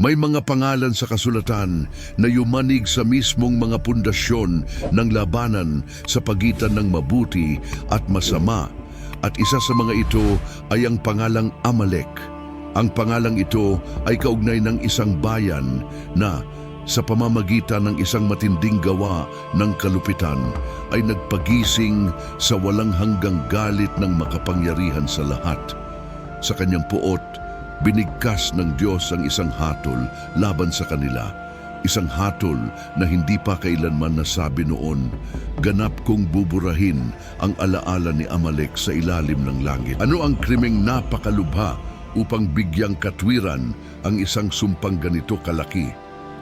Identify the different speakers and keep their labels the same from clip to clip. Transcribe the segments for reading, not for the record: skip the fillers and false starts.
Speaker 1: May mga pangalan sa kasulatan na yumanig sa mismong mga pundasyon ng labanan sa pagitan ng mabuti at masama, at isa sa mga ito ay ang pangalang Amalek. Ang pangalang ito ay kaugnay ng isang bayan na sa pamamagitan ng isang matinding gawa ng kalupitan ay nagpagising sa walang hanggang galit ng makapangyarihan sa lahat. Sa kanyang puot, binigkas ng Diyos ang isang hatol laban sa kanila. Isang hatol na hindi pa kailanman nasabi noon, ganap kong buburahin ang alaala ni Amalek sa ilalim ng langit. Ano ang krimeng napakalubha upang bigyang katwiran ang isang sumpang ganito kalaki?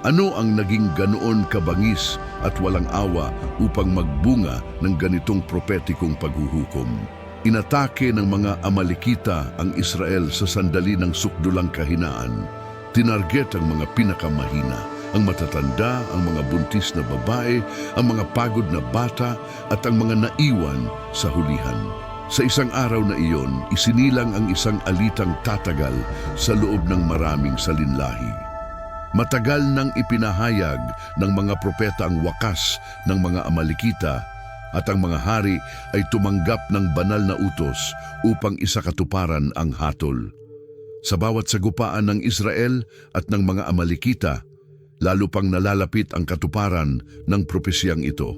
Speaker 1: Ano ang naging ganoon kabangis at walang awa upang magbunga ng ganitong propetikong paghuhukom? Inatake ng mga Amalekita ang Israel sa sandali ng sukdulang kahinaan. Tinarget ang mga pinakamahina, ang matatanda, ang mga buntis na babae, ang mga pagod na bata at ang mga naiwan sa hulihan. Sa isang araw na iyon, isinilang ang isang alitang tatagal sa loob ng maraming salinlahi. Matagal nang ipinahayag ng mga propeta ang wakas ng mga Amalekita, at ang mga hari ay tumanggap ng banal na utos upang isakatuparan ang hatol. Sa bawat sagupaan ng Israel at ng mga Amalekita, lalo pang nalalapit ang katuparan ng propesiyang ito.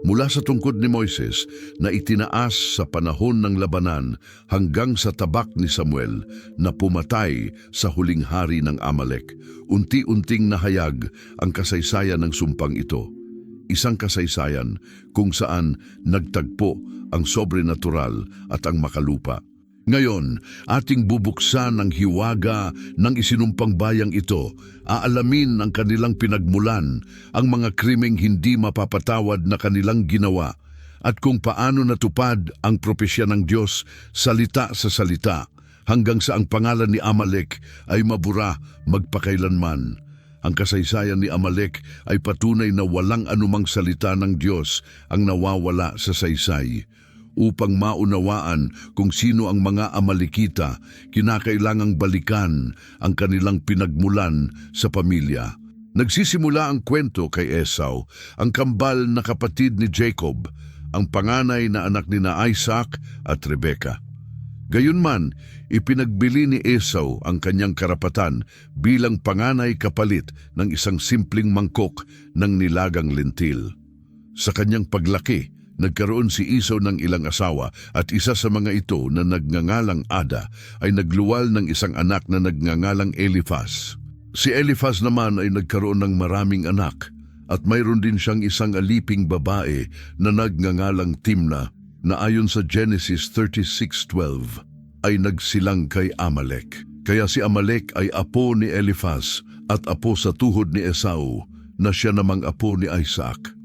Speaker 1: Mula sa tungkod ni Moises na itinaas sa panahon ng labanan hanggang sa tabak ni Samuel na pumatay sa huling hari ng Amalek, unti-unting nahayag ang kasaysayan ng sumpang ito. Isang kasaysayan kung saan nagtagpo ang sobrenatural at ang makalupa. Ngayon, ating bubuksan ang hiwaga ng isinumpang bayang ito, aalamin ang kanilang pinagmulan, ang mga krimeng hindi mapapatawad na kanilang ginawa, at kung paano natupad ang propesya ng Diyos salita sa salita, hanggang sa ang pangalan ni Amalek ay mabura magpakailanman. Ang kasaysayan ni Amalek ay patunay na walang anumang salita ng Diyos ang nawawala sa saysay. Upang maunawaan kung sino ang mga Amalekita, kinakailangang balikan ang kanilang pinagmulan sa pamilya. Nagsisimula ang kwento kay Esau, ang kambal na kapatid ni Jacob, ang panganay na anak ni Isaac at Rebekah. Gayunman, ipinagbili ni Esau ang kanyang karapatan bilang panganay kapalit ng isang simpleng mangkok ng nilagang lentil. Sa kanyang paglaki, nagkaroon si Esau ng ilang asawa at isa sa mga ito na nagngangalang Ada ay nagluwal ng isang anak na nagngangalang Eliphaz. Si Eliphaz naman ay nagkaroon ng maraming anak at mayroon din siyang isang aliping babae na nagngangalang Timna na ayon sa Genesis 36:12 ay nagsilang kay Amalek. Kaya si Amalek ay apo ni Eliphaz at apo sa tuhod ni Esau na siya namang apo ni Isaac.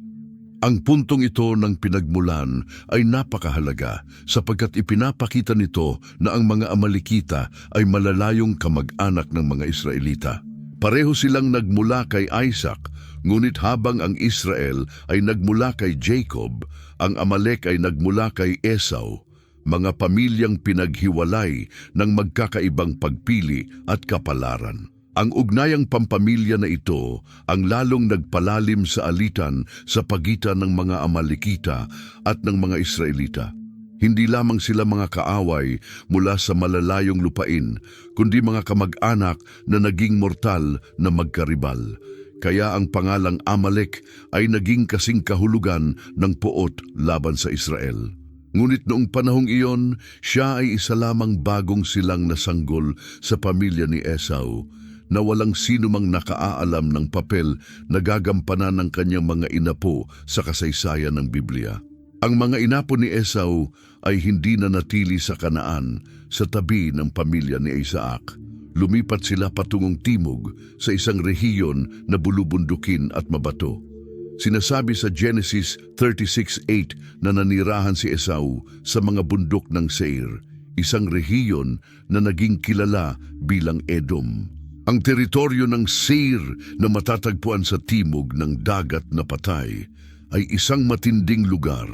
Speaker 1: Ang puntong ito ng pinagmulan ay napakahalaga sapagkat ipinapakita nito na ang mga Amalekita ay malalayong kamag-anak ng mga Israelita. Pareho silang nagmula kay Isaac, ngunit habang ang Israel ay nagmula kay Jacob, ang Amalek ay nagmula kay Esau, mga pamilyang pinaghiwalay ng magkakaibang pagpili at kapalaran. Ang ugnayang pampamilya na ito ang lalong nagpalalim sa alitan sa pagitan ng mga Amalekita at ng mga Israelita. Hindi lamang sila mga kaaway mula sa malalayong lupain, kundi mga kamag-anak na naging mortal na magkaribal. Kaya ang pangalang Amalek ay naging kasing kahulugan ng puot laban sa Israel. Ngunit noong panahong iyon, siya ay isa lamang bagong silang nasanggol sa pamilya ni Esau, na walang sino mang nakaalam ng papel na gagampanan ng kanyang mga inapo sa kasaysayan ng Biblia. Ang mga inapo ni Esau ay hindi nanatili sa Kanaan sa tabi ng pamilya ni Isaac. Lumipat sila patungong timog sa isang rehiyon na bulubundukin at mabato. Sinasabi sa Genesis 36:8 na nanirahan si Esau sa mga bundok ng Seir, isang rehiyon na naging kilala bilang Edom. Ang teritoryo ng Seir na matatagpuan sa timog ng dagat na patay ay isang matinding lugar,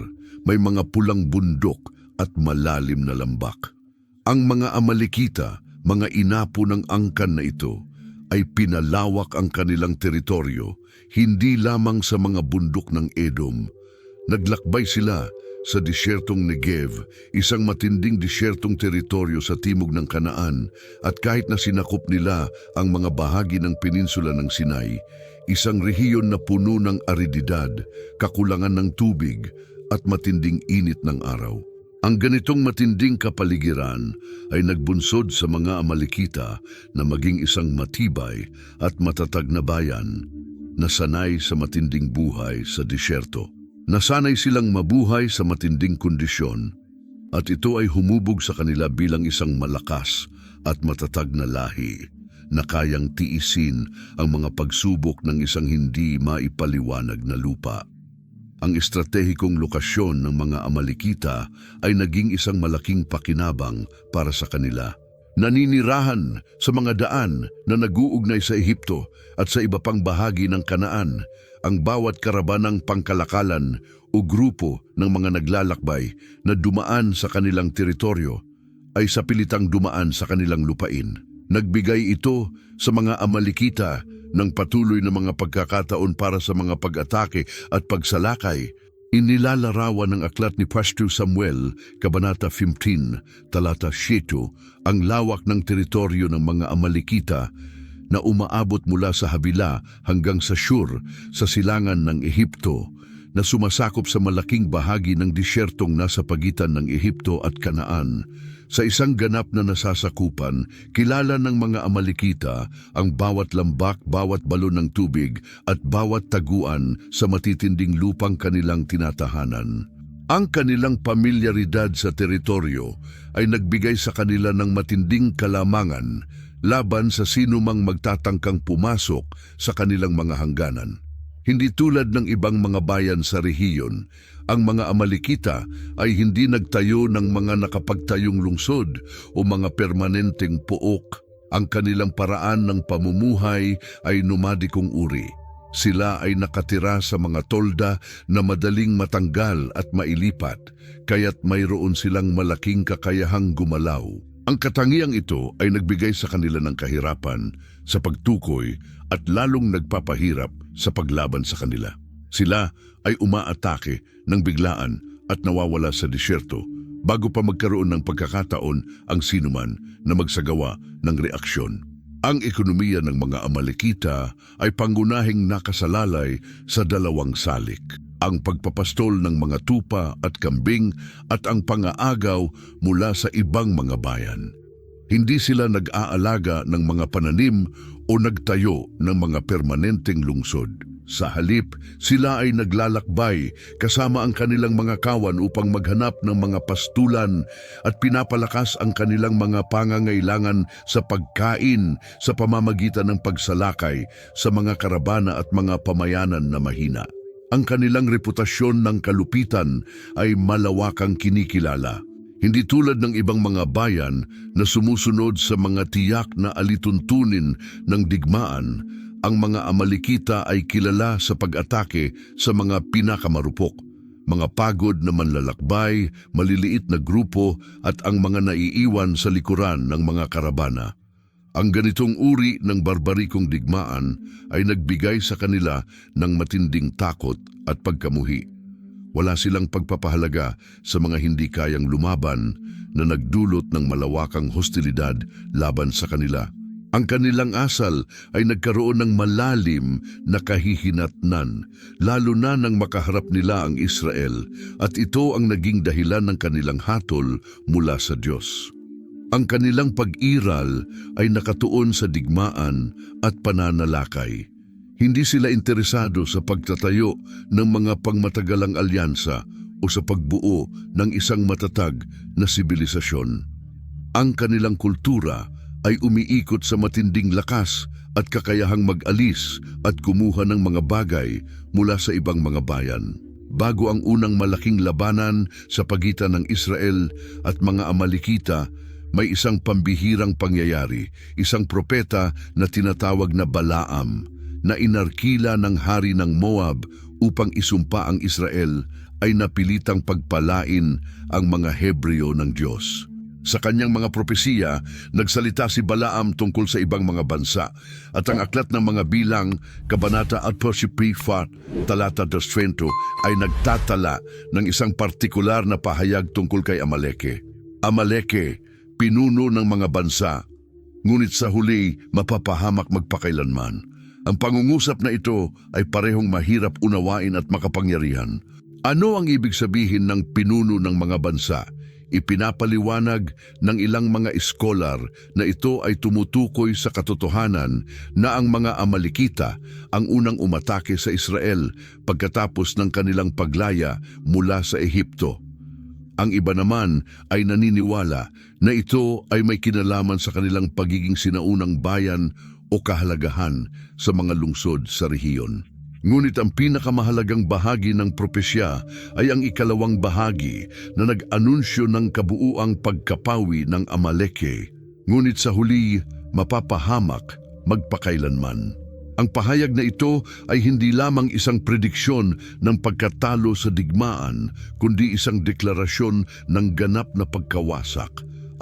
Speaker 1: may mga pulang bundok at malalim na lambak. Ang mga Amalekita, mga inapo ng angkan na ito, ay pinalawak ang kanilang teritoryo, hindi lamang sa mga bundok ng Edom. Naglakbay sila sa disyertong Negev, isang matinding disyertong teritoryo sa timog ng Kanaan, at kahit na sinakop nila ang mga bahagi ng peninsula ng Sinai, isang rehiyon na puno ng arididad, kakulangan ng tubig at matinding init ng araw. Ang ganitong matinding kapaligiran ay nagbunsod sa mga Amalekita na maging isang matibay at matatag na bayan na sanay sa matinding buhay sa disyerto. Nasanay silang mabuhay sa matinding kondisyon at ito ay humubog sa kanila bilang isang malakas at matatag na lahi na kayang tiisin ang mga pagsubok ng isang hindi maipaliwanag na lupa. Ang estratehikong lokasyon ng mga Amalekita ay naging isang malaking pakinabang para sa kanila. Naninirahan sa mga daan na nag-uugnay sa Ehipto at sa iba pang bahagi ng Kanaan. Ang bawat karabanang pangkalakalan o grupo ng mga naglalakbay na dumaan sa kanilang teritoryo ay sapilitang dumaan sa kanilang lupain. Nagbigay ito sa mga Amalekita ng patuloy na mga pagkakataon para sa mga pag-atake at pagsalakay. Inilalarawan ng aklat ni Pastor Samuel, Kabanata 15, Talata 7, ang lawak ng teritoryo ng mga Amalekita na umaabot mula sa Habila hanggang sa Shur sa silangan ng Ehipto, na sumasakop sa malaking bahagi ng disyertong nasa pagitan ng Ehipto at Kanaan. Sa isang ganap na nasasakupan, kilala ng mga Amalekita ang bawat lambak, bawat balon ng tubig at bawat taguan sa matitinding lupang kanilang tinatahanan. Ang kanilang pamilyaridad sa teritoryo ay nagbigay sa kanila ng matinding kalamangan laban sa sinumang magtatangkang pumasok sa kanilang mga hangganan. Hindi tulad ng ibang mga bayan sa rehiyon, ang mga Amalekita ay hindi nagtayo ng mga nakapagtayong lungsod o mga permanenteng pook. Ang kanilang paraan ng pamumuhay ay nomadikong uri. Sila ay nakatira sa mga tolda na madaling matanggal at mailipat, kaya't mayroon silang malaking kakayahang gumalaw. Ang katangiang ito ay nagbigay sa kanila ng kahirapan sa pagtukoy at lalong nagpapahirap sa paglaban sa kanila. Sila ay umaatake ng biglaan at nawawala sa disyerto bago pa magkaroon ng pagkakataon ang sinuman na magsagawa ng reaksyon. Ang ekonomiya ng mga Amalekita ay pangunahing nakasalalay sa dalawang salik: ang pagpapastol ng mga tupa at kambing at ang pangaagaw mula sa ibang mga bayan. Hindi sila nag-aalaga ng mga pananim o nagtayo ng mga permanenteng lungsod. Sa halip, sila ay naglalakbay kasama ang kanilang mga kawan upang maghanap ng mga pastulan at pinapalakas ang kanilang mga pangangailangan sa pagkain sa pamamagitan ng pagsalakay sa mga karabana at mga pamayanan na mahina. Ang kanilang reputasyon ng kalupitan ay malawakang kinikilala. Hindi tulad ng ibang mga bayan na sumusunod sa mga tiyak na alituntunin ng digmaan, ang mga Amalekita ay kilala sa pag-atake sa mga pinakamarupok, mga pagod na manlalakbay, maliliit na grupo at ang mga naiiwan sa likuran ng mga karabana. Ang ganitong uri ng barbarikong digmaan ay nagbigay sa kanila ng matinding takot at pagkamuhi. Wala silang pagpapahalaga sa mga hindi kayang lumaban na nagdulot ng malawakang hostilidad laban sa kanila. Ang kanilang asal ay nagkaroon ng malalim na kahihinatnan, lalo na nang makaharap nila ang Israel, at ito ang naging dahilan ng kanilang hatol mula sa Diyos. Ang kanilang pag-iral ay nakatuon sa digmaan at pananalakay. Hindi sila interesado sa pagtatayo ng mga pangmatagalang alyansa o sa pagbuo ng isang matatag na sibilisasyon. Ang kanilang kultura ay umiikot sa matinding lakas at kakayahang mag-alis at kumuha ng mga bagay mula sa ibang mga bayan. Bago ang unang malaking labanan sa pagitan ng Israel at mga Amalekita, may isang pambihirang pangyayari, isang propeta na tinatawag na Balaam, na inarkila ng hari ng Moab upang isumpa ang Israel, ay napilitang pagpalain ang mga Hebreo ng Diyos. Sa kanyang mga propesiya, nagsalita si Balaam tungkol sa ibang mga bansa at ang aklat ng mga bilang, Kabanata 4, talata 20 ay nagtatala ng isang partikular na pahayag tungkol kay Amaleke. Amaleke, pinuno ng mga bansa, ngunit sa huli mapapahamak magpakailanman. Ang pangungusap na ito ay parehong mahirap unawain at makapangyarihan. Ano ang ibig sabihin ng pinuno ng mga bansa? Ipinapaliwanag ng ilang mga iskolar na ito ay tumutukoy sa katotohanan na ang mga Amalekita ang unang umatake sa Israel pagkatapos ng kanilang paglaya mula sa Ehipto. Ang iba naman ay naniniwala na ito ay may kinalaman sa kanilang pagiging sinaunang bayan o kahalagahan sa mga lungsod sa rehiyon. Ngunit ang pinakamahalagang bahagi ng propesya ay ang ikalawang bahagi na nag-anunsyo ng kabuuang pagkapawi ng Amaleke. Ngunit sa huli, mapapahamak magpakailanman. Ang pahayag na ito ay hindi lamang isang prediksyon ng pagkatalo sa digmaan, kundi isang deklarasyon ng ganap na pagkawasak.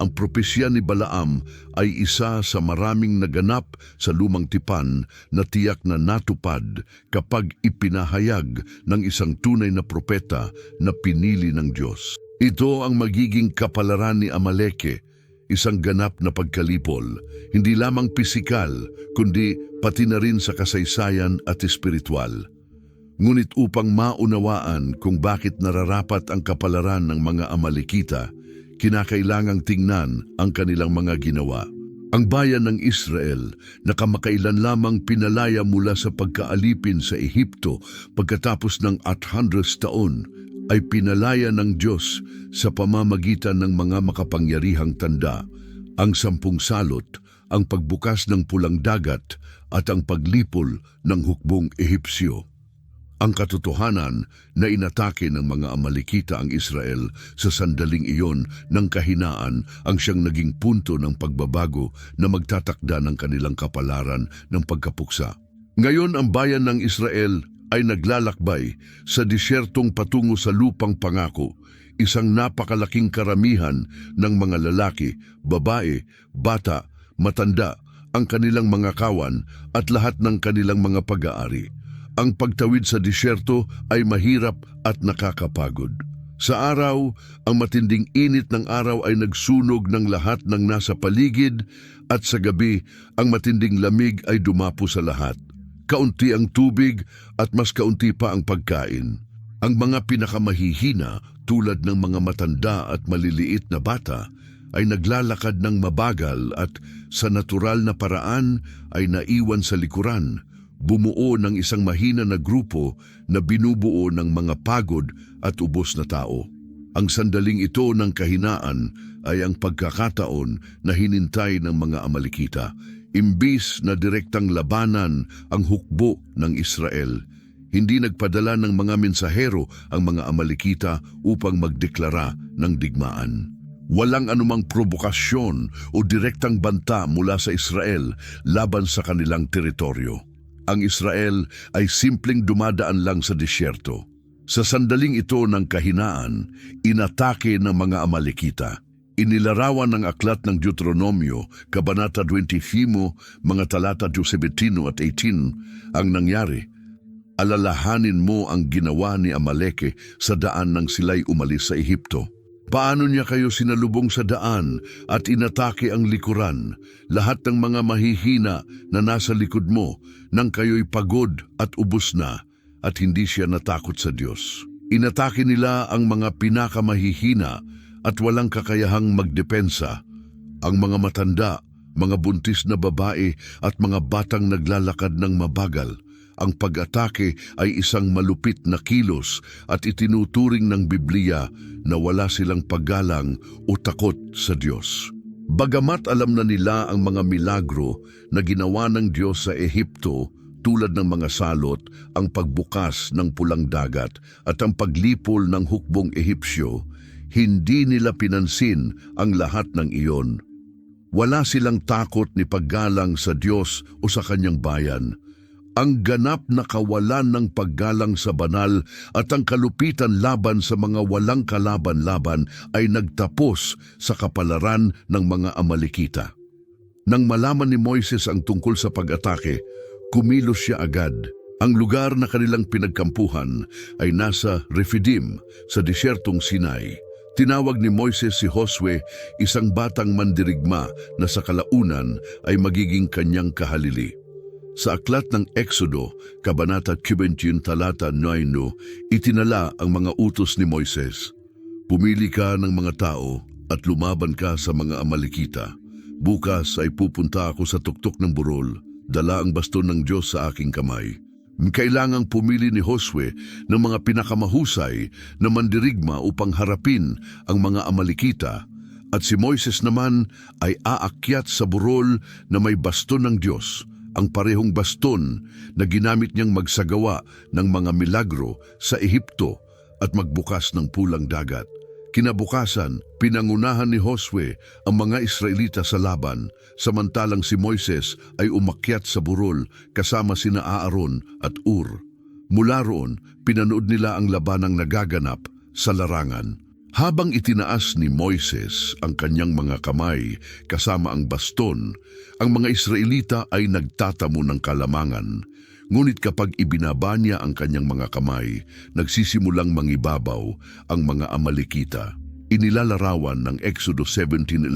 Speaker 1: Ang propesya ni Balaam ay isa sa maraming naganap sa lumang tipan na tiyak na natupad kapag ipinahayag ng isang tunay na propeta na pinili ng Diyos. Ito ang magiging kapalaran ni Amaleke, isang ganap na pagkalipol, hindi lamang pisikal, kundi pati na rin sa kasaysayan at espiritual. Ngunit upang maunawaan kung bakit nararapat ang kapalaran ng mga Amalekita, kinakailangang tingnan ang kanilang mga ginawa. Ang bayan ng Israel na kamakailan lamang pinalaya mula sa pagkaalipin sa Ehipto pagkatapos ng 800 taon ay pinalaya ng Diyos sa pamamagitan ng mga makapangyarihang tanda, ang 10 salot, ang pagbukas ng pulang dagat at ang paglipol ng hukbong Ehipsyo. Ang katotohanan na inatake ng mga Amalekita ang Israel sa sandaling iyon ng kahinaan ang siyang naging punto ng pagbabago na magtatakda ng kanilang kapalaran ng pagkapuksa. Ngayon ang bayan ng Israel ay naglalakbay sa disyertong patungo sa lupang pangako, isang napakalaking karamihan ng mga lalaki, babae, bata, matanda, ang kanilang mga kawan at lahat ng kanilang mga pag-aari. Ang pagtawid sa disyerto ay mahirap at nakakapagod. Sa araw, ang matinding init ng araw ay nagsunog ng lahat ng nasa paligid at sa gabi, ang matinding lamig ay dumapo sa lahat. Kaunti ang tubig at mas kaunti pa ang pagkain. Ang mga pinakamahihina tulad ng mga matanda at maliliit na bata ay naglalakad ng mabagal at sa natural na paraan ay naiwan sa likuran. Bumuo ng isang mahina na grupo na binubuo ng mga pagod at ubos na tao. Ang sandaling ito ng kahinaan ay ang pagkakataon na hinintay ng mga Amalekita. Imbis na direktang labanan ang hukbo ng Israel, hindi nagpadala ng mga mensahero ang mga Amalekita upang magdeklara ng digmaan. Walang anumang provokasyon o direktang banta mula sa Israel laban sa kanilang teritoryo. Ang Israel ay simpleng dumadaan lang sa disyerto. Sa sandaling ito ng kahinaan, inatake ng mga Amalekita. Inilarawan ng aklat ng Deuteronomio, Kabanata 25, mga talata 17 at 18, ang nangyari. Alalahanin mo ang ginawa ni Amaleke sa daan nang sila'y umalis sa Ehipto. Paano niya kayo sinalubong sa daan at inatake ang likuran, lahat ng mga mahihina na nasa likod mo, nang kayo'y pagod at ubos na, at hindi siya natakot sa Diyos. Inatake nila ang mga pinakamahihina at walang kakayahang magdepensa, ang mga matanda, mga buntis na babae at mga batang naglalakad ng mabagal. Ang pag-atake ay isang malupit na kilos at itinuturing ng Biblia na wala silang paggalang o takot sa Diyos. Bagamat alam na nila ang mga milagro na ginawa ng Diyos sa Ehipto tulad ng mga salot, ang pagbukas ng pulang dagat at ang paglipol ng hukbong Ehipsyo, hindi nila pinansin ang lahat ng iyon. Wala silang takot ni paggalang sa Diyos o sa kanyang bayan. Ang ganap na kawalan ng paggalang sa banal at ang kalupitan laban sa mga walang kalaban-laban ay nagtapos sa kapalaran ng mga Amalekita. Nang malaman ni Moises ang tungkol sa pag-atake, kumilos siya agad. Ang lugar na kanilang pinagkampuhan ay nasa Refidim sa desyertong Sinai. Tinawag ni Moises si Josue, isang batang mandirigma na sa kalaunan ay magiging kanyang kahalili. Sa aklat ng Exodo, Kabanata 21, talata 9, itinala ang mga utos ni Moises. Pumili ka ng mga tao at lumaban ka sa mga Amalekita. Bukas ay pupunta ako sa tuktok ng burol, dala ang baston ng Diyos sa aking kamay. Kailangang pumili ni Josue ng mga pinakamahusay na mandirigma upang harapin ang mga Amalekita, at si Moises naman ay aakyat sa burol na may baston ng Diyos, ang parehong baston na ginamit niyang magsagawa ng mga milagro sa Ehipto at magbukas ng pulang dagat. Kinabukasan, pinangunahan ni Josue ang mga Israelita sa laban, samantalang si Moises ay umakyat sa burol kasama sina Aaron at Ur. Mula roon, pinanood nila ang labanang nagaganap sa larangan. Habang itinaas ni Moises ang kanyang mga kamay kasama ang baston, ang mga Israelita ay nagtatamo ng kalamangan. Ngunit kapag ibinaba niya ang kanyang mga kamay, nagsisimulang mangibabaw ang mga Amalekita. Inilalarawan ng Exodo 17:11.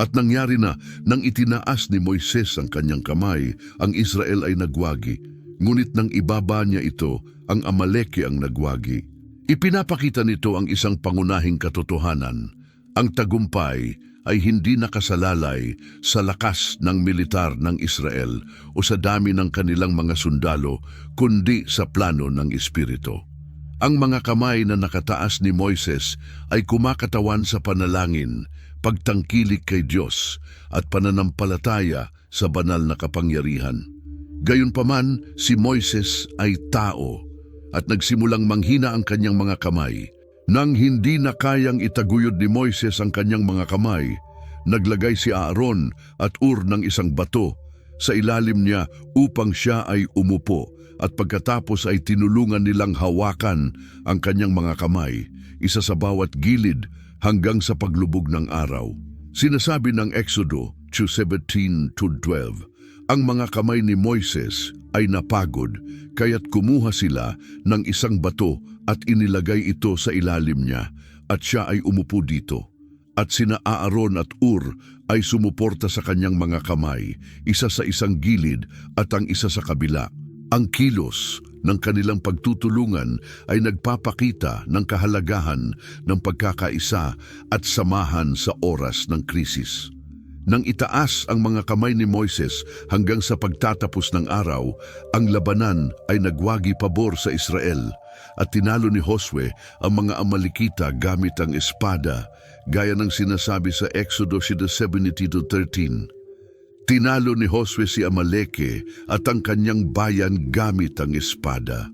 Speaker 1: At nangyari na, nang itinaas ni Moises ang kanyang kamay, ang Israel ay nagwagi. Ngunit nang ibaba niya ito, ang Amaleke ang nagwagi. Ipinapakita nito ang isang pangunahing katotohanan. Ang tagumpay ay hindi nakasalalay sa lakas ng militar ng Israel o sa dami ng kanilang mga sundalo, kundi sa plano ng Espiritu. Ang mga kamay na nakataas ni Moises ay kumakatawan sa panalangin, pagtangkilik kay Diyos at pananampalataya sa banal na kapangyarihan. Gayunpaman, si Moises ay tao at nagsimulang manghina ang kanyang mga kamay. Nang hindi na kayang itaguyod ni Moises ang kanyang mga kamay, naglagay si Aaron at Ur ng isang bato sa ilalim niya upang siya ay umupo, at pagkatapos ay tinulungan nilang hawakan ang kanyang mga kamay, isa sa bawat gilid hanggang sa paglubog ng araw. Sinasabi ng Exodo 17:12, ang mga kamay ni Moises ay napagod, kaya't kumuha sila ng isang bato at inilagay ito sa ilalim niya, at siya ay umupo dito. At sina Aaron at Ur ay sumuporta sa kanyang mga kamay, isa sa isang gilid at ang isa sa kabila. Ang kilos ng kanilang pagtutulungan ay nagpapakita ng kahalagahan ng pagkakaisa at samahan sa oras ng krisis. Nang itaas ang mga kamay ni Moises hanggang sa pagtatapos ng araw, ang labanan ay nagwagi pabor sa Israel, at tinalo ni Josue ang mga Amalekita gamit ang espada, gaya ng sinasabi sa Exodo 17:13. Tinalo ni Josue si Amaleke at ang kanyang bayan gamit ang espada.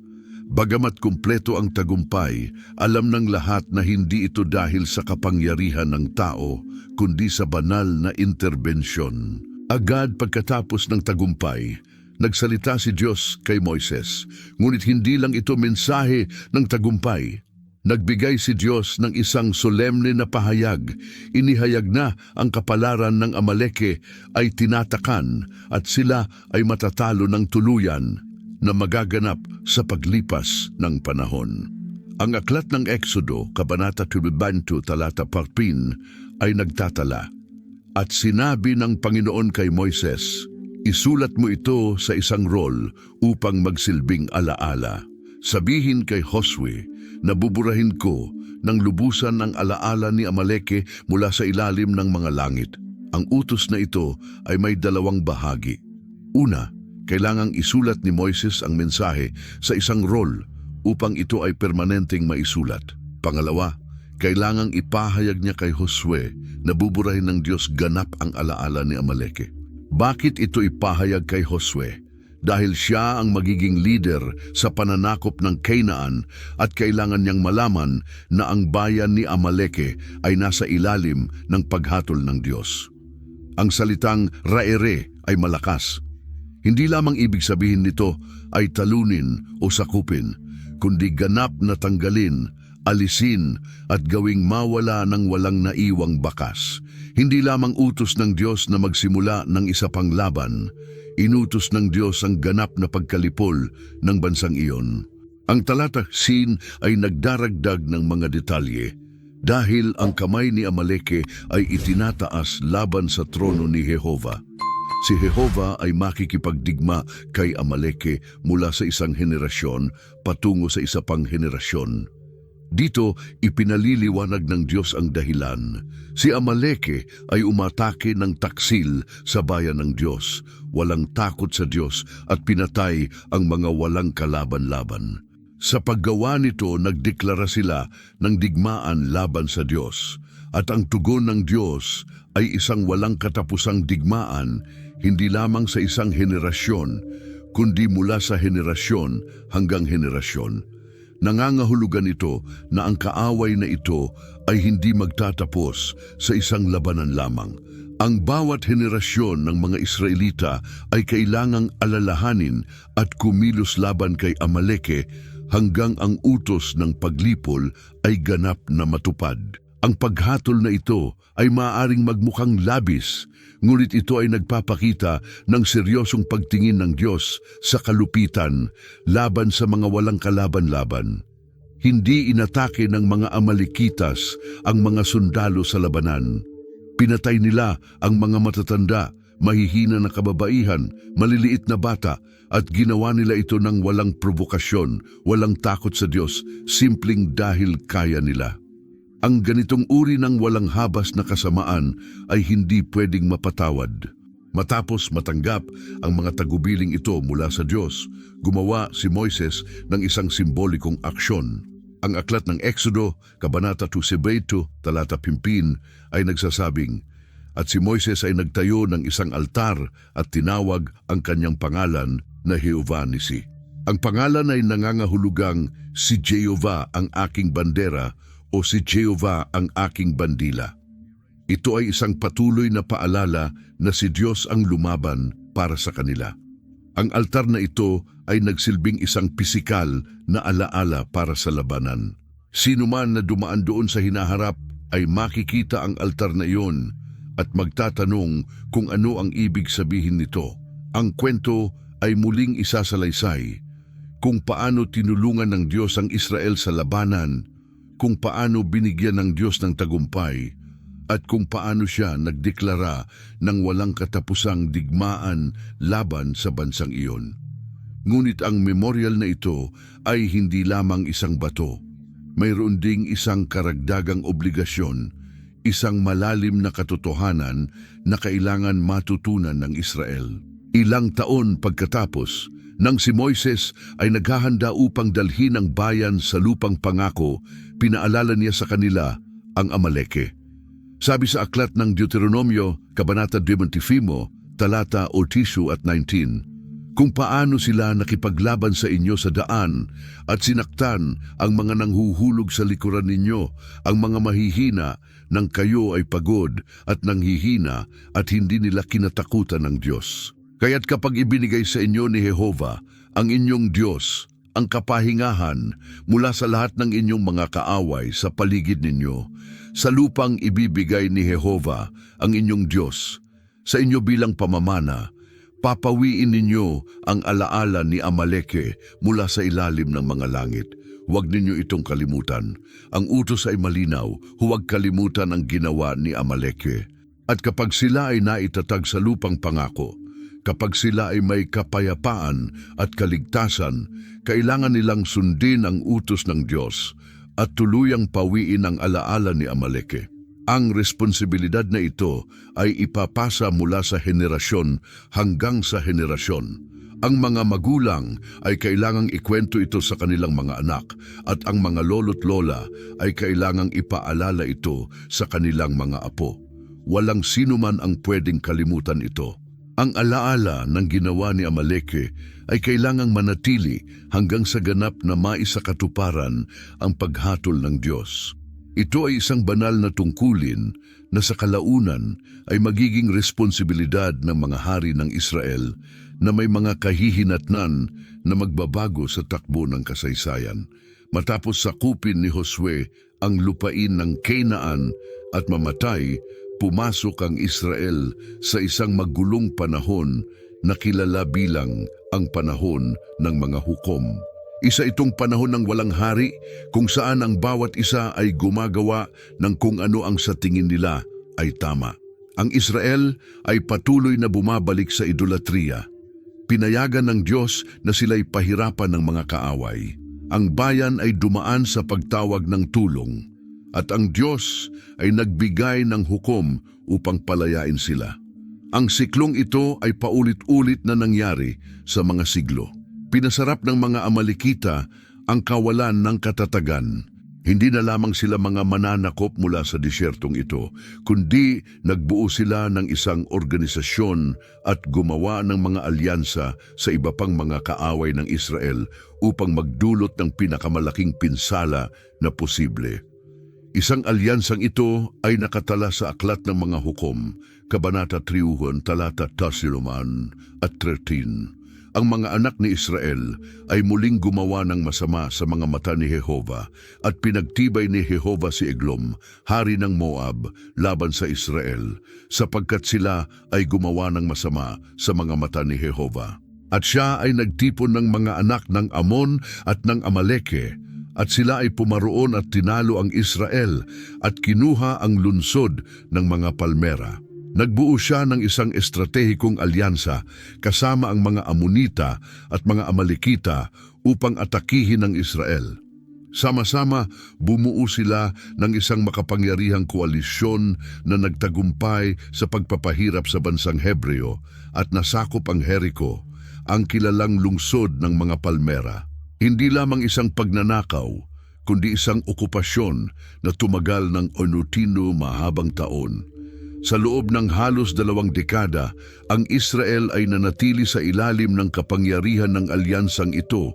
Speaker 1: Bagamat kumpleto ang tagumpay, alam ng lahat na hindi ito dahil sa kapangyarihan ng tao, kundi sa banal na interbensyon. Agad pagkatapos ng tagumpay, nagsalita si Diyos kay Moises, ngunit hindi lang ito mensahe ng tagumpay. Nagbigay si Diyos ng isang solemne na pahayag. Inihayag na ang kapalaran ng Amaleke ay tinatakan at sila ay matatalo ng tuluyan, na magaganap sa paglipas ng panahon. Ang aklat ng Exodo, Kabanata 22, talata 14, ay nagtatala. At sinabi ng Panginoon kay Moises, isulat mo ito sa isang roll upang magsilbing alaala. Sabihin kay Josue, nabuburahin ko ng lubusan ng alaala ni Amaleke mula sa ilalim ng mga langit. Ang utos na ito ay may dalawang bahagi. Una, kailangang isulat ni Moises ang mensahe sa isang roll upang ito ay permanenteng maisulat. Pangalawa, kailangang ipahayag niya kay Josue na buburahin ng Diyos ganap ang alaala ni Amaleke. Bakit ito ipahayag kay Josue? Dahil siya ang magiging leader sa pananakop ng Canaan at kailangan niyang malaman na ang bayan ni Amaleke ay nasa ilalim ng paghatol ng Diyos. Ang salitang raere ay malakas. Hindi lamang ibig sabihin nito ay talunin o sakupin, kundi ganap na tanggalin, alisin at gawing mawala ng walang naiwang bakas. Hindi lamang utos ng Diyos na magsimula ng isa pang laban, inutos ng Diyos ang ganap na pagkalipol ng bansang iyon. Ang talata 10 ay nagdaragdag ng mga detalye dahil ang kamay ni Amaleke ay itinataas laban sa trono ni Jehova. Si Jehova ay makikipagdigma kay Amaleke mula sa isang henerasyon patungo sa isa pang henerasyon. Dito, ipinaliliwanag ng Diyos ang dahilan. Si Amaleke ay umatake ng taksil sa bayan ng Diyos, walang takot sa Diyos at pinatay ang mga walang kalaban-laban. Sa paggawa nito, nagdeklara sila ng digmaan laban sa Diyos. At ang tugon ng Diyos ay isang walang katapusang digmaan, hindi lamang sa isang henerasyon, kundi mula sa henerasyon hanggang henerasyon. Nangangahulugan ito na ang kaaway na ito ay hindi magtatapos sa isang labanan lamang. Ang bawat henerasyon ng mga Israelita ay kailangang alalahanin at kumilos laban kay Amaleke hanggang ang utos ng paglipol ay ganap na matupad. Ang paghatol na ito ay maaaring magmukhang labis, ngunit ito ay nagpapakita ng seryosong pagtingin ng Diyos sa kalupitan laban sa mga walang kalaban-laban. Hindi inatake ng mga Amalekitas ang mga sundalo sa labanan. Pinatay nila ang mga matatanda, mahihina na kababaihan, maliliit na bata, at ginawa nila ito ng walang provokasyon, walang takot sa Diyos, simpleng dahil kaya nila. Ang ganitong uri ng walang habas na kasamaan ay hindi pwedeng mapatawad. Matapos matanggap ang mga tagubiling ito mula sa Diyos, gumawa si Moises ng isang simbolikong aksyon. Ang aklat ng Exodo, Kabanata 22, talata 15 ay nagsasabing, "At si Moises ay nagtayo ng isang altar at tinawag ang kanyang pangalan na Jehovah Nisi." Ang pangalan ay nangangahulugang si Jehovah ang aking bandera o si Jehovah ang aking bandila. Ito ay isang patuloy na paalala na si Diyos ang lumaban para sa kanila. Ang altar na ito ay nagsilbing isang pisikal na alaala para sa labanan. Sino man na dumaan doon sa hinaharap ay makikita ang altar na iyon at magtatanong kung ano ang ibig sabihin nito. Ang kwento ay muling isasalaysay kung paano tinulungan ng Diyos ang Israel sa labanan, kung paano binigyan ng Diyos ng tagumpay, at kung paano siya nagdeklara ng walang katapusang digmaan laban sa bansang iyon. Ngunit ang memorial na ito ay hindi lamang isang bato. Mayroon ding isang karagdagang obligasyon, isang malalim na katotohanan na kailangan matutunan ng Israel. Ilang taon pagkatapos, nang si Moises ay naghahanda upang dalhin ang bayan sa lupang pangako, pinaalala niya sa kanila ang Amaleke. Sabi sa aklat ng Deuteronomio, Kabanata 25, talata 18 at 19, "Kung paano sila nakipaglaban sa inyo sa daan at sinaktan ang mga nanghuhulog sa likuran ninyo, ang mga mahihina, nang kayo ay pagod at nanghihina at hindi nila kinatakutan ng Diyos. Kaya't kapag ibinigay sa inyo ni Jehova, ang inyong Diyos, ang kapahingahan mula sa lahat ng inyong mga kaaway sa paligid ninyo, sa lupang ibibigay ni Jehova, ang inyong Diyos, sa inyo bilang pamamana, papawiin ninyo ang alaala ni Amaleke mula sa ilalim ng mga langit. Huwag ninyo itong kalimutan. Ang utos ay malinaw, huwag kalimutan ang ginawa ni Amaleke. At kapag sila ay naitatag sa lupang pangako, kapag sila ay may kapayapaan at kaligtasan, kailangan nilang sundin ang utos ng Diyos at tuluyang pawiin ang alaala ni Amaleke. Ang responsibilidad na ito ay ipapasa mula sa henerasyon hanggang sa henerasyon. Ang mga magulang ay kailangang ikwento ito sa kanilang mga anak at ang mga lolo't lola ay kailangang ipaalala ito sa kanilang mga apo. Walang sino man ang pwedeng kalimutan ito. Ang alaala ng ginawa ni Amaleke ay kailangang manatili hanggang sa ganap na maisakatuparan ang paghatol ng Diyos. Ito ay isang banal na tungkulin na sa kalaunan ay magiging responsibilidad ng mga hari ng Israel na may mga kahihinatnan na magbabago sa takbo ng kasaysayan. Matapos sakupin ni Josue ang lupain ng Canaan at mamatay, pumasok ang Israel sa isang magulong panahon na kilala bilang ang panahon ng mga hukom. Isa itong panahon ng walang hari kung saan ang bawat isa ay gumagawa ng kung ano ang sa tingin nila ay tama. Ang Israel ay patuloy na bumabalik sa idolatriya. Pinayagan ng Diyos na sila'y pahirapan ng mga kaaway. Ang bayan ay dumaan sa pagtawag ng tulong at ang Diyos ay nagbigay ng hukom upang palayain sila. Ang siklong ito ay paulit-ulit na nangyari sa mga siglo. Pinasarap ng mga Amalekita ang kawalan ng katatagan. Hindi na lamang sila mga mananakop mula sa disyertong ito, kundi nagbuo sila ng isang organisasyon at gumawa ng mga alyansa sa iba pang mga kaaway ng Israel upang magdulot ng pinakamalaking pinsala na posible. Isang alyansang ito ay nakatala sa Aklat ng Mga Hukom, Kabanata 3, talata 10 at 13. Ang mga anak ni Israel ay muling gumawa ng masama sa mga mata ni Jehova at pinagtibay ni Jehova si Eglon, hari ng Moab, laban sa Israel, sapagkat sila ay gumawa ng masama sa mga mata ni Jehova. At siya ay nagtipon ng mga anak ng Amon at ng Amaleke, at sila ay pumaroon at tinalo ang Israel at kinuha ang lunsod ng mga palmera. Nagbuo siya ng isang estratehikong alyansa kasama ang mga Amonita at mga Amalekita upang atakihin ang Israel. Sama-sama bumuo sila ng isang makapangyarihang koalisyon na nagtagumpay sa pagpapahirap sa bansang Hebreo at nasakop ang Jericho, ang kilalang lungsod ng mga palmera. Hindi lamang isang pagnanakaw, kundi isang okupasyon na tumagal ng onutino mahabang taon. Sa loob ng halos 2 dekada, ang Israel ay nanatili sa ilalim ng kapangyarihan ng alyansang ito,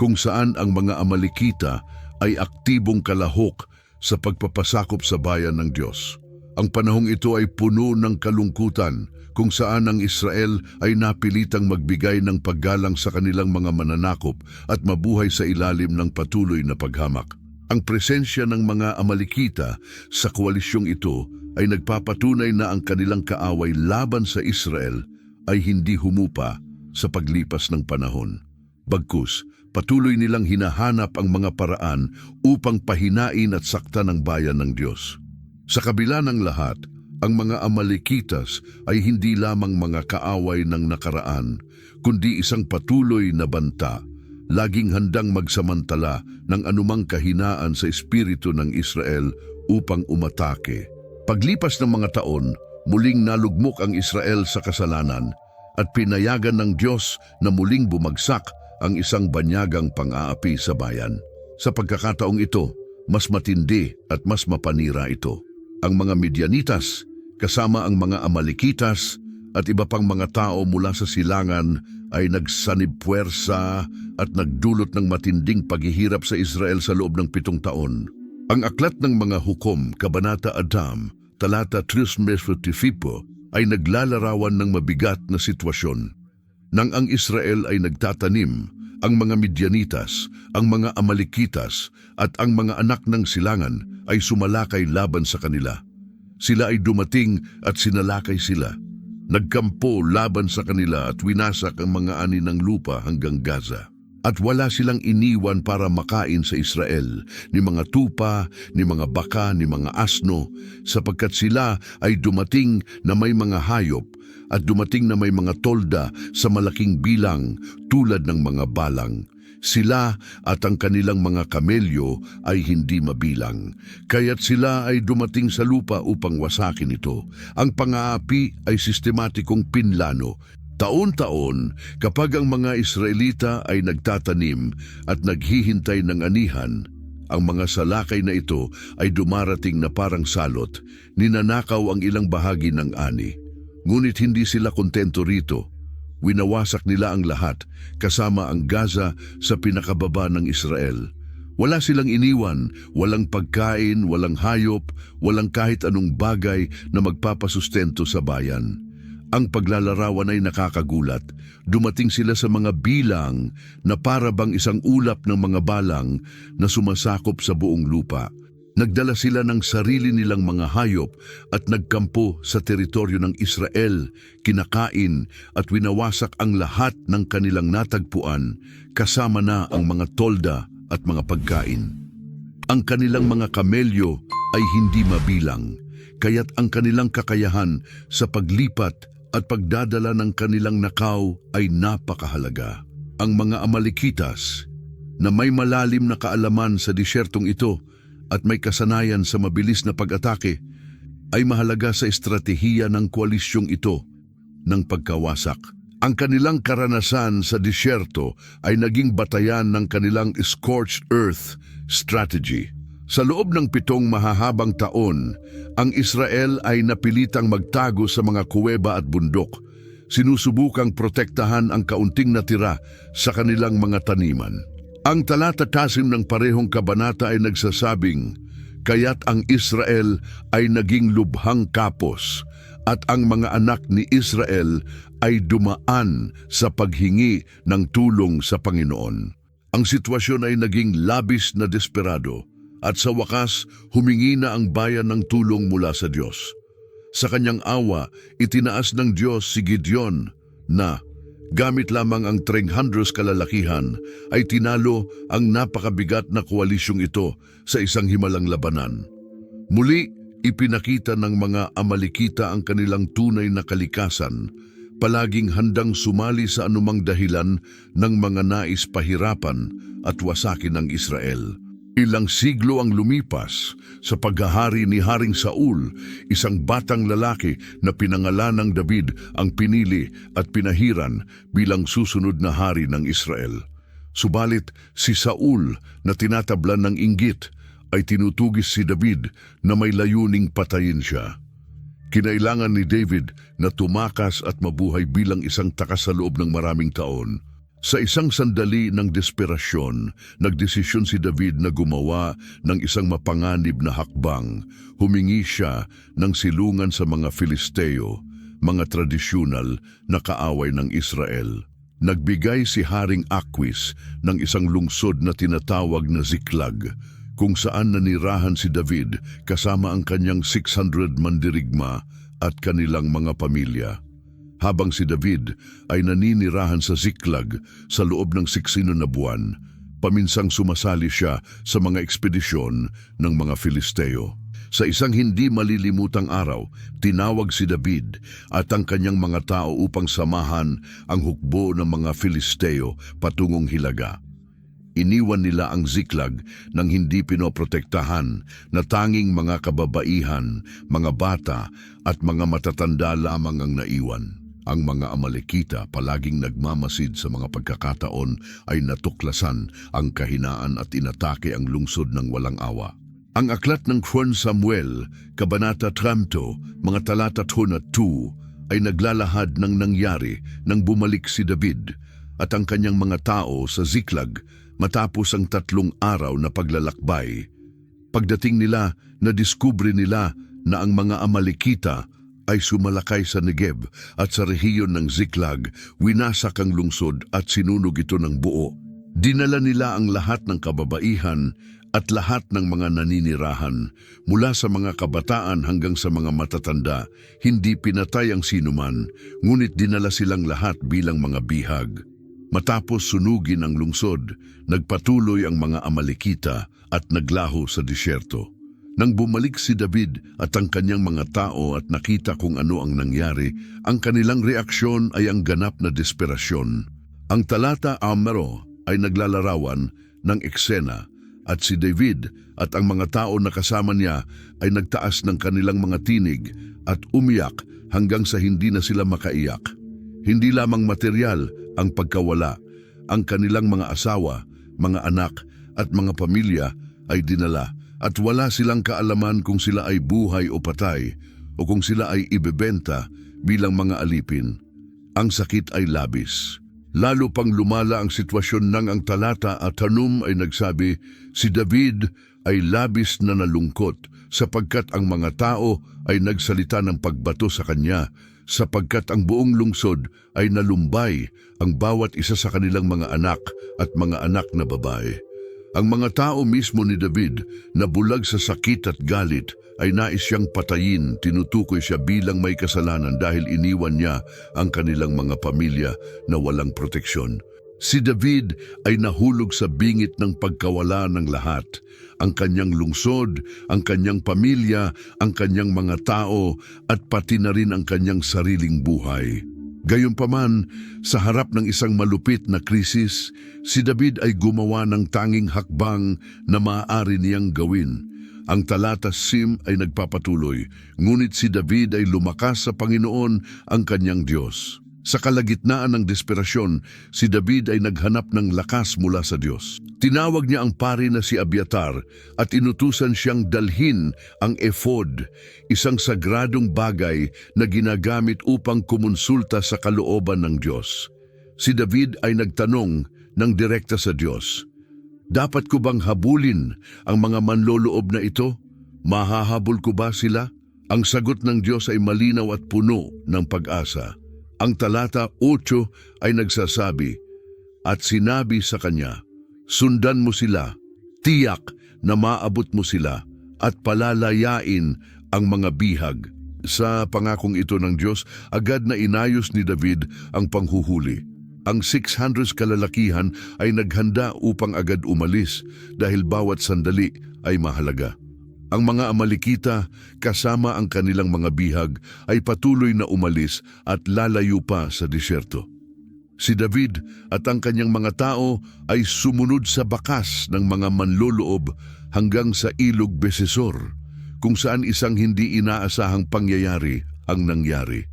Speaker 1: kung saan ang mga Amalekita ay aktibong kalahok sa pagpapasakop sa bayan ng Diyos. Ang panahong ito ay puno ng kalungkutan, kung saan ang Israel ay napilitang magbigay ng paggalang sa kanilang mga mananakop at mabuhay sa ilalim ng patuloy na paghamak. Ang presensya ng mga Amalekita sa koalisyong ito ay nagpapatunay na ang kanilang kaaway laban sa Israel ay hindi humupa sa paglipas ng panahon. Bagkus, patuloy nilang hinahanap ang mga paraan upang pahinain at saktan ang bayan ng Diyos. Sa kabila ng lahat, ang mga Amalekitas ay hindi lamang mga kaaway ng nakaraan, kundi isang patuloy na banta, laging handang magsamantala ng anumang kahinaan sa espiritu ng Israel upang umatake. Paglipas ng mga taon, muling nalugmok ang Israel sa kasalanan at pinayagan ng Diyos na muling bumagsak ang isang banyagang pang-aapi sa bayan. Sa pagkakataong ito, mas matindi at mas mapanira ito. Ang mga Midianitas, kasama ang mga Amalekitas at iba pang mga tao mula sa silangan ay nagsanib puwersa at nagdulot ng matinding paghihirap sa Israel sa loob ng 7 taon. Ang Aklat ng Mga Hukom, Kabanata Adam, talata 3-5 ay naglalarawan ng mabigat na sitwasyon. Nang ang Israel ay nagtatanim, ang mga Midianitas, ang mga Amalekitas at ang mga anak ng silangan ay sumalakay laban sa kanila. Sila ay dumating at sinalakay sila. Nagkampo laban sa kanila at winasak ang mga ani ng lupa hanggang Gaza. At wala silang iniwan para makain sa Israel, ni mga tupa, ni mga baka, ni mga asno, sapagkat sila ay dumating na may mga hayop at dumating na may mga tolda sa malaking bilang tulad ng mga balang. Sila at ang kanilang mga kamelyo ay hindi mabilang, kaya't sila ay dumating sa lupa upang wasakin ito. Ang pang-aapi ay sistematikong pinlano. Taon-taon, kapag ang mga Israelita ay nagtatanim at naghihintay ng anihan, ang mga salakay na ito ay dumarating na parang salot, ninanakaw ang ilang bahagi ng ani. Ngunit hindi sila kontento rito. Winawasak nila ang lahat, kasama ang Gaza sa pinakababa ng Israel. Wala silang iniwan, walang pagkain, walang hayop, walang kahit anong bagay na magpapasustento sa bayan. Ang paglalarawan ay nakakagulat. Dumating sila sa mga bilang na para bang isang ulap ng mga balang na sumasakop sa buong lupa. Nagdala sila ng sarili nilang mga hayop at nagkampo sa teritoryo ng Israel, kinakain at winawasak ang lahat ng kanilang natagpuan, kasama na ang mga tolda at mga pagkain. Ang kanilang mga kamelyo ay hindi mabilang, kaya't ang kanilang kakayahan sa paglipat at pagdadala ng kanilang nakaw ay napakahalaga. Ang mga Amalekitas, na may malalim na kaalaman sa disyertong ito at may kasanayan sa mabilis na pag-atake, ay mahalaga sa estratehiya ng koalisyong ito ng pagkawasak. Ang kanilang karanasan sa disyerto ay naging batayan ng kanilang scorched earth strategy. Sa loob ng 7 mahahabang taon, ang Israel ay napilitang magtago sa mga kuweba at bundok, sinusubukang protektahan ang kaunting natira sa kanilang mga taniman. Ang talata 10 ng parehong kabanata ay nagsasabing, kaya't ang Israel ay naging lubhang kapos at ang mga anak ni Israel ay dumaan sa paghingi ng tulong sa Panginoon. Ang sitwasyon ay naging labis na desperado at sa wakas humingi na ang bayan ng tulong mula sa Diyos. Sa kanyang awa, itinaas ng Diyos si Gideon na gamit lamang ang 300 kalalakihan ay tinalo ang napakabigat na koalisyong ito sa isang himalang labanan. Muli, ipinakita ng mga Amalekita ang kanilang tunay na kalikasan, palaging handang sumali sa anumang dahilan ng mga nais pahirapan at wasakin ng Israel. Ilang siglo ang lumipas sa paghahari ni Haring Saul, isang batang lalaki na pinangalan ng David ang pinili at pinahiran bilang susunod na hari ng Israel. Subalit si Saul na tinatablan ng inggit ay tinutugis si David na may layuning patayin siya. Kinailangan ni David na tumakas at mabuhay bilang isang takas sa loob ng maraming taon. Sa isang sandali ng desperasyon, nagdesisyon si David na gumawa ng isang mapanganib na hakbang. Humingi siya ng silungan sa mga Filisteo, mga tradisyonal na kaaway ng Israel. Nagbigay si Haring Akwis ng isang lungsod na tinatawag na Ziklag, kung saan nanirahan si David kasama ang kanyang 600 mandirigma at kanilang mga pamilya. Habang si David ay naninirahan sa Ziklag sa loob ng 6 na buwan, paminsang sumasali siya sa mga ekspedisyon ng mga Filisteo. Sa isang hindi malilimutang araw, tinawag si David at ang kanyang mga tao upang samahan ang hukbo ng mga Filisteo patungong Hilaga. Iniwan nila ang Ziklag nang hindi pinoprotektahan na tanging mga kababaihan, mga bata at mga matatanda lamang ang naiwan. Ang mga Amalekita palaging nagmamasid sa mga pagkakataon ay natuklasan ang kahinaan at inatake ang lungsod ng walang awa. Ang aklat ng 1 Samuel, Kabanata 30, mga talata 1 at 2 ay naglalahad ng nangyari nang bumalik si David at ang kanyang mga tao sa Ziklag matapos ang 3 araw na paglalakbay. Pagdating nila, nadiskubre nila na ang mga Amalekita ay sumalakay sa Negeb at sa rehiyon ng Ziklag, winasak ang lungsod at sinunog ito ng buo. Dinala nila ang lahat ng kababaihan at lahat ng mga naninirahan, mula sa mga kabataan hanggang sa mga matatanda. Hindi pinatay ang sinuman, ngunit dinala silang lahat bilang mga bihag. Matapos sunugin ang lungsod, nagpatuloy ang mga Amalekita at naglaho sa disyerto. Nang bumalik si David at ang kanyang mga tao at nakita kung ano ang nangyari, ang kanilang reaksyon ay ang ganap na desperasyon. Ang talata 10 ay naglalarawan ng eksena at si David at ang mga tao na kasama niya ay nagtaas ng kanilang mga tinig at umiyak hanggang sa hindi na sila makaiyak. Hindi lamang material ang pagkawala, ang kanilang mga asawa, mga anak at mga pamilya ay dinala at wala silang kaalaman kung sila ay buhay o patay o kung sila ay ibebenta bilang mga alipin. Ang sakit ay labis. Lalo pang lumala ang sitwasyon nang ang talata at Hanum ay nagsabi, si David ay labis na nalungkot sapagkat ang mga tao ay nagsalita ng pagbato sa kanya sapagkat ang buong lungsod ay nalumbay ang bawat isa sa kanilang mga anak at mga anak na babae. Ang mga tao mismo ni David na bulag sa sakit at galit ay nais siyang patayin. Tinutukoy siya bilang may kasalanan dahil iniwan niya ang kanilang mga pamilya na walang proteksyon. Si David ay nahulog sa bingit ng pagkawala ng lahat. Ang kanyang lungsod, ang kanyang pamilya, ang kanyang mga tao at pati na rin ang kanyang sariling buhay. Gayunpaman, sa harap ng isang malupit na krisis, si David ay gumawa ng tanging hakbang na maaari niyang gawin. Ang talata 5 ay nagpapatuloy, ngunit si David ay lumakas sa Panginoon ang kanyang Diyos. Sa kalagitnaan ng desperasyon, si David ay naghanap ng lakas mula sa Diyos. Tinawag niya ang pari na si Abiatar at inutusan siyang dalhin ang ephod, isang sagradong bagay na ginagamit upang kumonsulta sa kalooban ng Diyos. Si David ay nagtanong ng direkta sa Diyos, "Dapat ko bang habulin ang mga manloloob na ito? Mahahabol ko ba sila?" Ang sagot ng Diyos ay malinaw at puno ng pag-asa. Ang talata 8 ay nagsasabi, "At sinabi sa kanya, sundan mo sila, tiyak na maabot mo sila, at palalayain ang mga bihag." Sa pangakong ito ng Diyos, agad na inayos ni David ang panghuhuli. Ang 600 kalalakihan ay naghanda upang agad umalis dahil bawat sandali ay mahalaga. Ang mga Amalekita kasama ang kanilang mga bihag ay patuloy na umalis at lalayo pa sa disyerto. Si David at ang kanyang mga tao ay sumunod sa bakas ng mga manloloob hanggang sa ilog Besesor, kung saan isang hindi inaasahang pangyayari ang nangyari.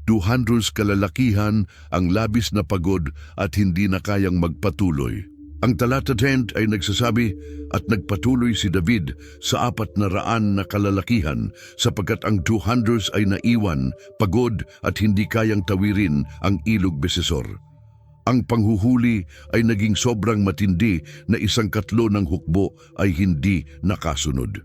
Speaker 1: 200 kalalakihan ang labis na pagod at hindi na kayang magpatuloy. Ang talata 10 ay nagsasabi, "At nagpatuloy si David sa 400 na kalalakihan sapagkat ang 200 ay naiwan, pagod at hindi kayang tawirin ang ilog Besesor." Ang panghuhuli ay naging sobrang matindi na 1/4 ng hukbo ay hindi nakasunod.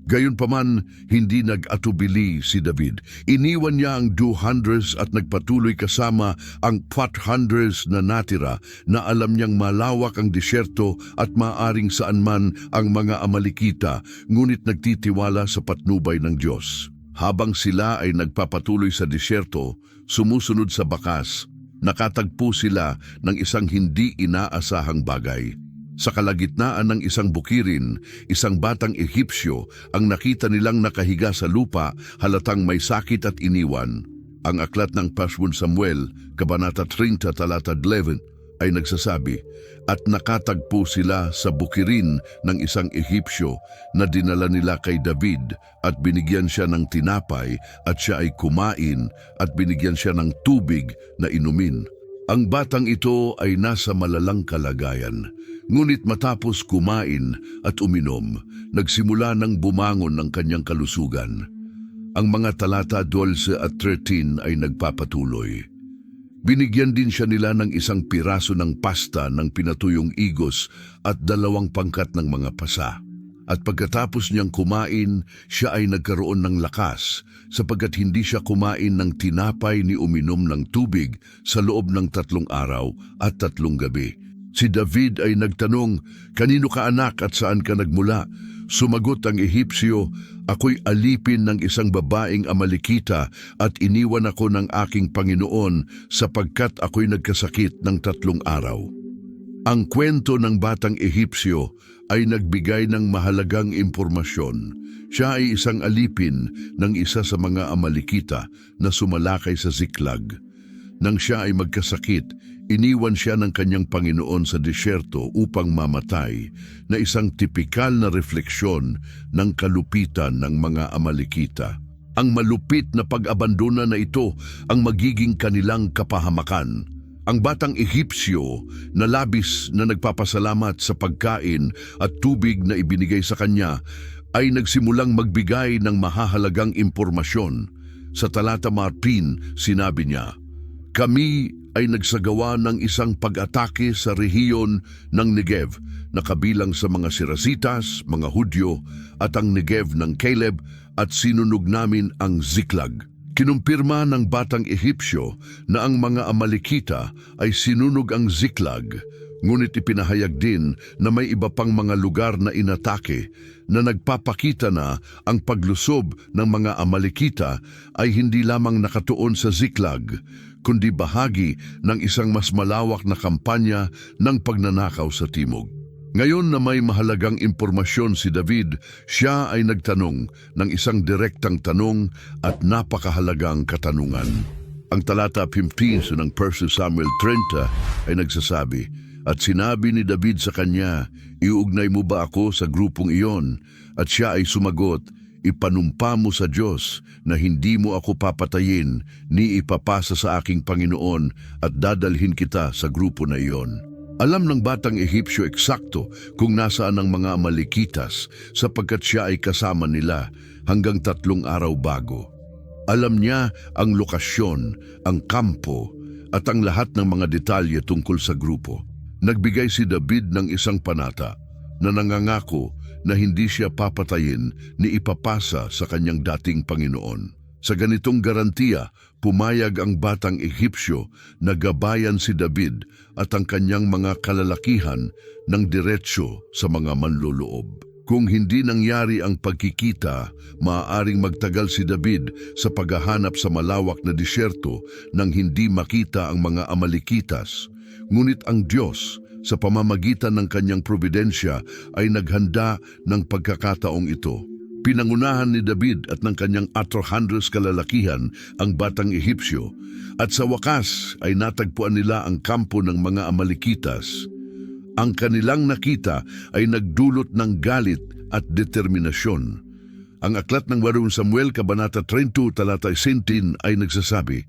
Speaker 1: Gayunpaman, hindi nag-atubili si David. Iniwan niya ang 200 at nagpatuloy kasama ang 400 na natira na alam niyang malawak ang disyerto at maaring saan man ang mga Amalekita, ngunit nagtitiwala sa patnubay ng Diyos. Habang sila ay nagpapatuloy sa disyerto, sumusunod sa bakas, nakatagpo sila ng isang hindi inaasahang bagay. Sa kalagitnaan ng isang bukirin, isang batang Ehipsyo ang nakita nilang nakahiga sa lupa, halatang may sakit at iniwan. Ang aklat ng Paswan Samuel, Kabanata 30, talata 11, ay nagsasabi, "At nakatagpo sila sa bukirin ng isang Ehipsyo na dinala nila kay David at binigyan siya ng tinapay at siya ay kumain at binigyan siya ng tubig na inumin." Ang batang ito ay nasa malalang kalagayan, ngunit matapos kumain at uminom, nagsimula ng bumangon ng kanyang kalusugan. Ang mga talata 12 at 13 ay nagpapatuloy. Binigyan din siya nila ng isang piraso ng pasta ng pinatuyong igos at 2 pangkat ng mga pasa. At pagkatapos niyang kumain, siya ay nagkaroon ng lakas sapagkat hindi siya kumain ng tinapay ni uminom ng tubig sa loob ng 3 araw at 3 gabi. Si David ay nagtanong, "Kanino ka anak at saan ka nagmula?" Sumagot ang Ehipsyo, "Ako'y alipin ng isang babaeng Amalekita at iniwan ako ng aking Panginoon sapagkat ako'y nagkasakit ng 3 araw." Ang kwento ng batang Ehipsyo ay nagbigay ng mahalagang impormasyon. Siya ay isang alipin ng isa sa mga Amalekita na sumalakay sa Ziklag. Nang siya ay magkasakit, iniwan siya ng kanyang Panginoon sa disyerto upang mamatay, na isang tipikal na refleksyon ng kalupitan ng mga Amalekita. Ang malupit na pag-abandona na ito ang magiging kanilang kapahamakan. Ang batang Ehipsyo na labis na nagpapasalamat sa pagkain at tubig na ibinigay sa kanya ay nagsimulang magbigay ng mahahalagang impormasyon. Sa talata 14, sinabi niya, "Kami ay nagsagawa ng isang pag-atake sa rehiyon ng Negev na kabilang sa mga Sirasitas, mga Hudyo at ang Negev ng Caleb at sinunog namin ang Ziklag." Kinumpirma ng batang Ehipsyo na ang mga Amalekita ay sinunog ang Ziklag, ngunit ipinahayag din na may iba pang mga lugar na inatake na nagpapakita na ang paglusob ng mga Amalekita ay hindi lamang nakatuon sa Ziklag, kundi bahagi ng isang mas malawak na kampanya ng pagnanakaw sa timog. Ngayon na may mahalagang impormasyon si David, siya ay nagtanong ng isang direktang tanong at napakahalagang katanungan. Ang talata 15 ng 1 Samuel 30 ay nagsasabi, "At sinabi ni David sa kanya, iuugnay mo ba ako sa grupong iyon?" At siya ay sumagot, "Ipanumpa mo sa Diyos na hindi mo ako papatayin, ni ipapasa sa aking Panginoon at dadalhin kita sa grupo na iyon." Alam ng batang Ehipsyo eksakto kung nasaan ang mga Amalekitas sapagkat siya ay kasama nila hanggang 3 araw bago. Alam niya ang lokasyon, ang kampo at ang lahat ng mga detalye tungkol sa grupo. Nagbigay si David ng isang panata na nangangako na hindi siya papatayin ni ipapasa sa kanyang dating Panginoon. Sa ganitong garantiya, pumayag ang batang Ehipsyo na gabayan si David at ang kanyang mga kalalakihan ng diretsyo sa mga manloloob. Kung hindi nangyari ang pagkikita, maaaring magtagal si David sa paghahanap sa malawak na disyerto nang hindi makita ang mga Amalekitas. Ngunit ang Diyos, sa pamamagitan ng kanyang probidensya, ay naghanda ng pagkakataong ito. Pinangunahan ni David at ng kanyang 400 kalalakihan ang batang Ehipsyo at sa wakas ay natagpuan nila ang kampo ng mga Amalekitas. Ang kanilang nakita ay nagdulot ng galit at determinasyon. Ang aklat ng 2 Samuel, Kabanata 30, talata 16 ay nagsasabi,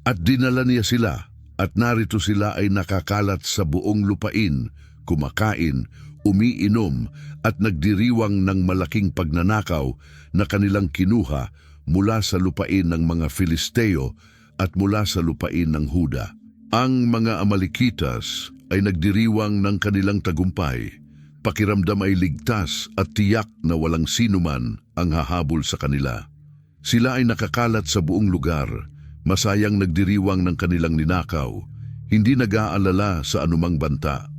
Speaker 1: "At dinala niya sila at narito sila ay nakakalat sa buong lupain, kumakain, umiinom at nagdiriwang ng malaking pagnanakaw na kanilang kinuha mula sa lupain ng mga Filisteo at mula sa lupain ng Huda." Ang mga Amalekitas ay nagdiriwang ng kanilang tagumpay. Pakiramdam ay ligtas at tiyak na walang sinuman ang hahabol sa kanila. Sila ay nakakalat sa buong lugar, masayang nagdiriwang ng kanilang ninakaw, hindi nag-aalala sa anumang banta.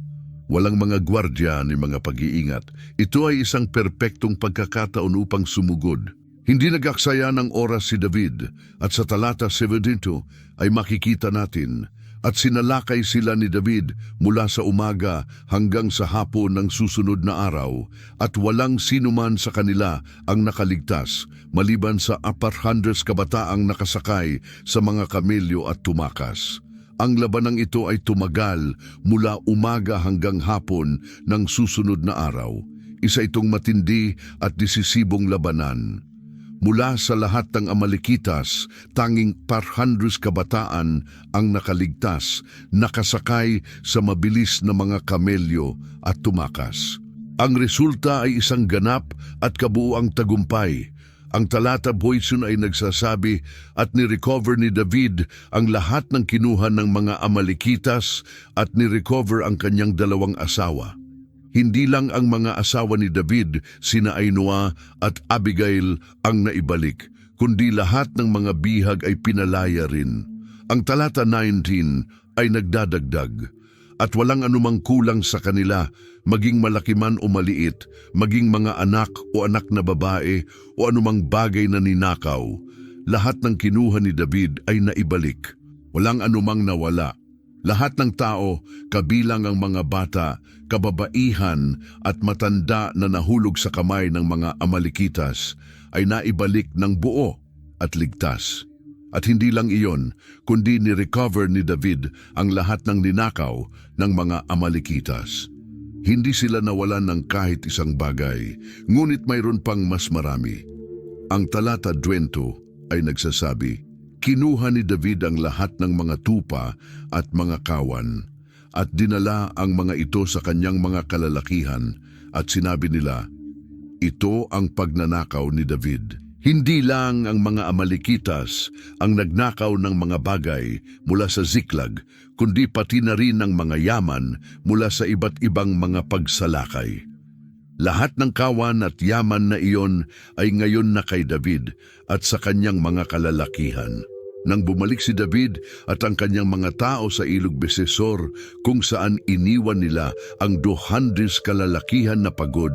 Speaker 1: Walang mga gwardya ni mga pag-iingat. Ito ay isang perpektong pagkakataon upang sumugod. Hindi nag-aksaya ng oras si David at sa talata 72 ay makikita natin, "At sinalakay sila ni David mula sa umaga hanggang sa hapon ng susunod na araw at walang sinuman sa kanila ang nakaligtas maliban sa 400 kabataang nakasakay sa mga kamelyo at tumakas." Ang labanang ito ay tumagal mula umaga hanggang hapon ng susunod na araw. Isa itong matindi at desisibong labanan. Mula sa lahat ng Amalekitas, tanging 400 kabataan ang nakaligtas, nakasakay sa mabilis na mga kamelyo at tumakas. Ang resulta ay isang ganap at kabuuang tagumpay. Ang talata 8 ay nagsasabi, "At ni-recover ni David ang lahat ng kinuha ng mga Amalekitas at ni-recover ang kanyang 2 asawa." Hindi lang ang mga asawa ni David, sina Ainoa at Abigail ang naibalik, kundi lahat ng mga bihag ay pinalaya rin. Ang talata 19 ay nagdadagdag, "At walang anumang kulang sa kanila, maging malaki man o maliit, maging mga anak o anak na babae o anumang bagay na ninakaw. Lahat ng kinuha ni David ay naibalik. Walang anumang nawala. Lahat ng tao, kabilang ang mga bata, kababaihan at matanda na nahulog sa kamay ng mga Amalekitas, ay naibalik ng buo at ligtas." At hindi lang iyon, kundi ni-recover ni David ang lahat ng ninakaw ng mga Amalekitas. Hindi sila nawalan ng kahit isang bagay, ngunit mayroon pang mas marami. Ang talata 20 ay nagsasabi, "Kinuha ni David ang lahat ng mga tupa at mga kawan, at dinala ang mga ito sa kanyang mga kalalakihan, at sinabi nila, 'Ito ang pagnanakaw ni David.'" Hindi lang ang mga Amalekitas ang nagnakaw ng mga bagay mula sa Ziklag, kundi pati na rin ang mga yaman mula sa iba't ibang mga pagsalakay. Lahat ng kawan at yaman na iyon ay ngayon na kay David at sa kanyang mga kalalakihan. Nang bumalik si David at ang kanyang mga tao sa ilog Besesor, kung saan iniwan nila ang 200 kalalakihan na pagod,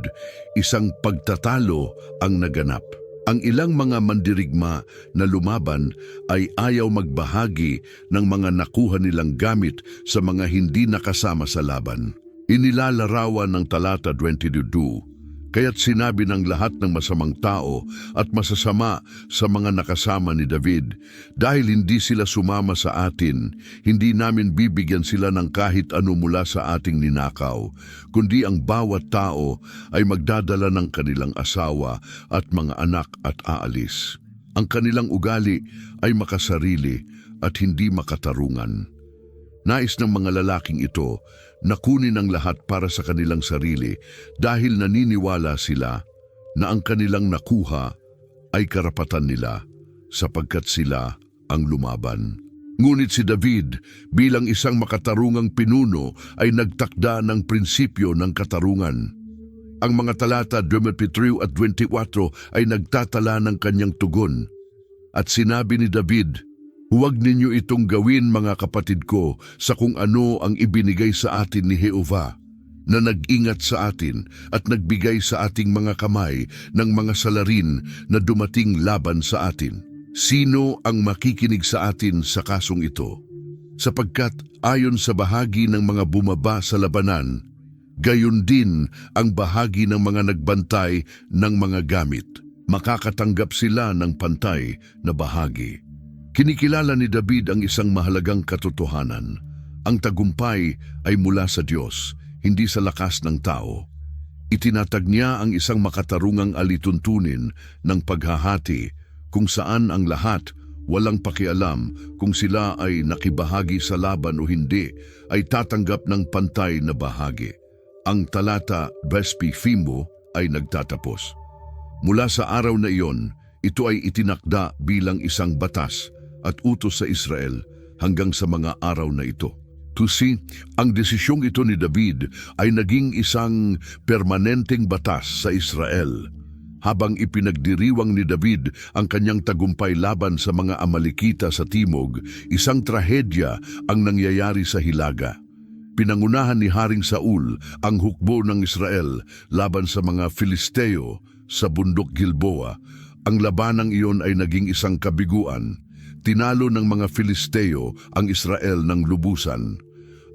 Speaker 1: isang pagtatalo ang naganap. Ang ilang mga mandirigma na lumaban ay ayaw magbahagi ng mga nakuha nilang gamit sa mga hindi nakasama sa laban. Inilalarawan ng talata 22, kaya't sinabi ng lahat ng masamang tao at masasama sa mga nakasama ni David, dahil hindi sila sumama sa atin, hindi namin bibigyan sila ng kahit ano mula sa ating ninakaw, kundi ang bawat tao ay magdadala ng kanilang asawa at mga anak at aalis. Ang kanilang ugali ay makasarili at hindi makatarungan. Nais ng mga lalaking ito na kunin ang lahat para sa kanilang sarili dahil naniniwala sila na ang kanilang nakuha ay karapatan nila sapagkat sila ang lumaban. Ngunit si David bilang isang makatarungang pinuno ay nagtakda ng prinsipyo ng katarungan. Ang mga talata 23 at 24 ay nagtatala ng kanyang tugon. At sinabi ni David, "Huwag ninyo itong gawin mga kapatid ko sa kung ano ang ibinigay sa atin ni Jehova, na nag-ingat sa atin at nagbigay sa ating mga kamay ng mga salarin na dumating laban sa atin. Sino ang makikinig sa atin sa kasong ito? Sapagkat ayon sa bahagi ng mga bumaba sa labanan, gayon din ang bahagi ng mga nagbantay ng mga gamit. Makakatanggap sila ng pantay na bahagi." Kinikilala ni David ang isang mahalagang katotohanan. Ang tagumpay ay mula sa Diyos, hindi sa lakas ng tao. Itinatag niya ang isang makatarungang alituntunin ng paghahati kung saan ang lahat, walang pakialam kung sila ay nakibahagi sa laban o hindi, ay tatanggap ng pantay na bahagi. Ang talata Vespi Fimo ay nagtatapos. Mula sa araw na iyon, ito ay itinakda bilang isang batas at utos sa Israel hanggang sa mga araw na ito. Tusi, ang desisyong ito ni David ay naging isang permanenteng batas sa Israel. Habang ipinagdiriwang ni David ang kanyang tagumpay laban sa mga Amalekita sa timog, isang trahedya ang nangyayari sa hilaga. Pinangunahan ni Haring Saul ang hukbo ng Israel laban sa mga Filisteo sa bundok Gilboa. Ang labanang iyon ay naging isang kabiguan. Tinalo ng mga Filisteo ang Israel ng lubusan.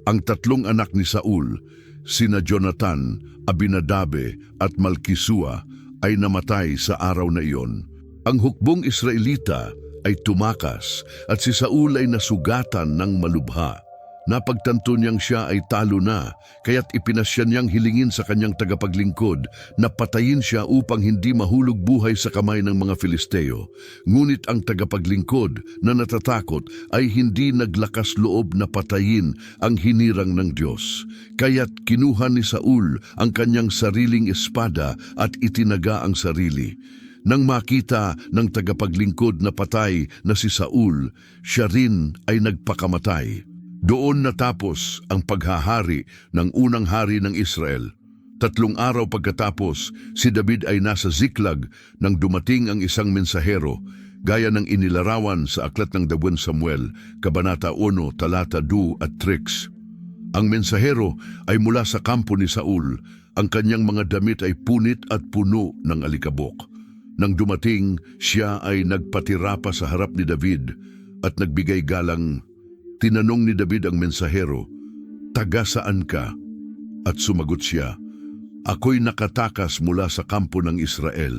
Speaker 1: Ang tatlong anak ni Saul, sina Jonathan, Abinadabe at Malkisua, ay namatay sa araw na iyon. Ang hukbong Israelita ay tumakas at si Saul ay nasugatan ng malubha. Napagtanto niyang siya ay talo na, kaya't ipinasya niyang hilingin sa kanyang tagapaglingkod na patayin siya upang hindi mahulog buhay sa kamay ng mga Filisteo. Ngunit ang tagapaglingkod na natatakot ay hindi naglakas loob na patayin ang hinirang ng Diyos. Kaya't kinuha ni Saul ang kanyang sariling espada at itinaga ang sarili. Nang makita ng tagapaglingkod na patay na si Saul, siya rin ay nagpakamatay. Doon natapos ang paghahari ng unang hari ng Israel. 3 araw pagkatapos, si David ay nasa Ziklag nang dumating ang isang mensahero, gaya ng inilarawan sa aklat ng 2 Samuel, Kabanata 1, talata 2 at 3. Ang mensahero ay mula sa kampo ni Saul. Ang kanyang mga damit ay punit at puno ng alikabok. Nang dumating, siya ay nagpatira pa sa harap ni David at nagbigay galang. Tinanong ni David ang mensahero, "Taga saan ka?" At sumagot siya, "Ako'y nakatakas mula sa kampo ng Israel."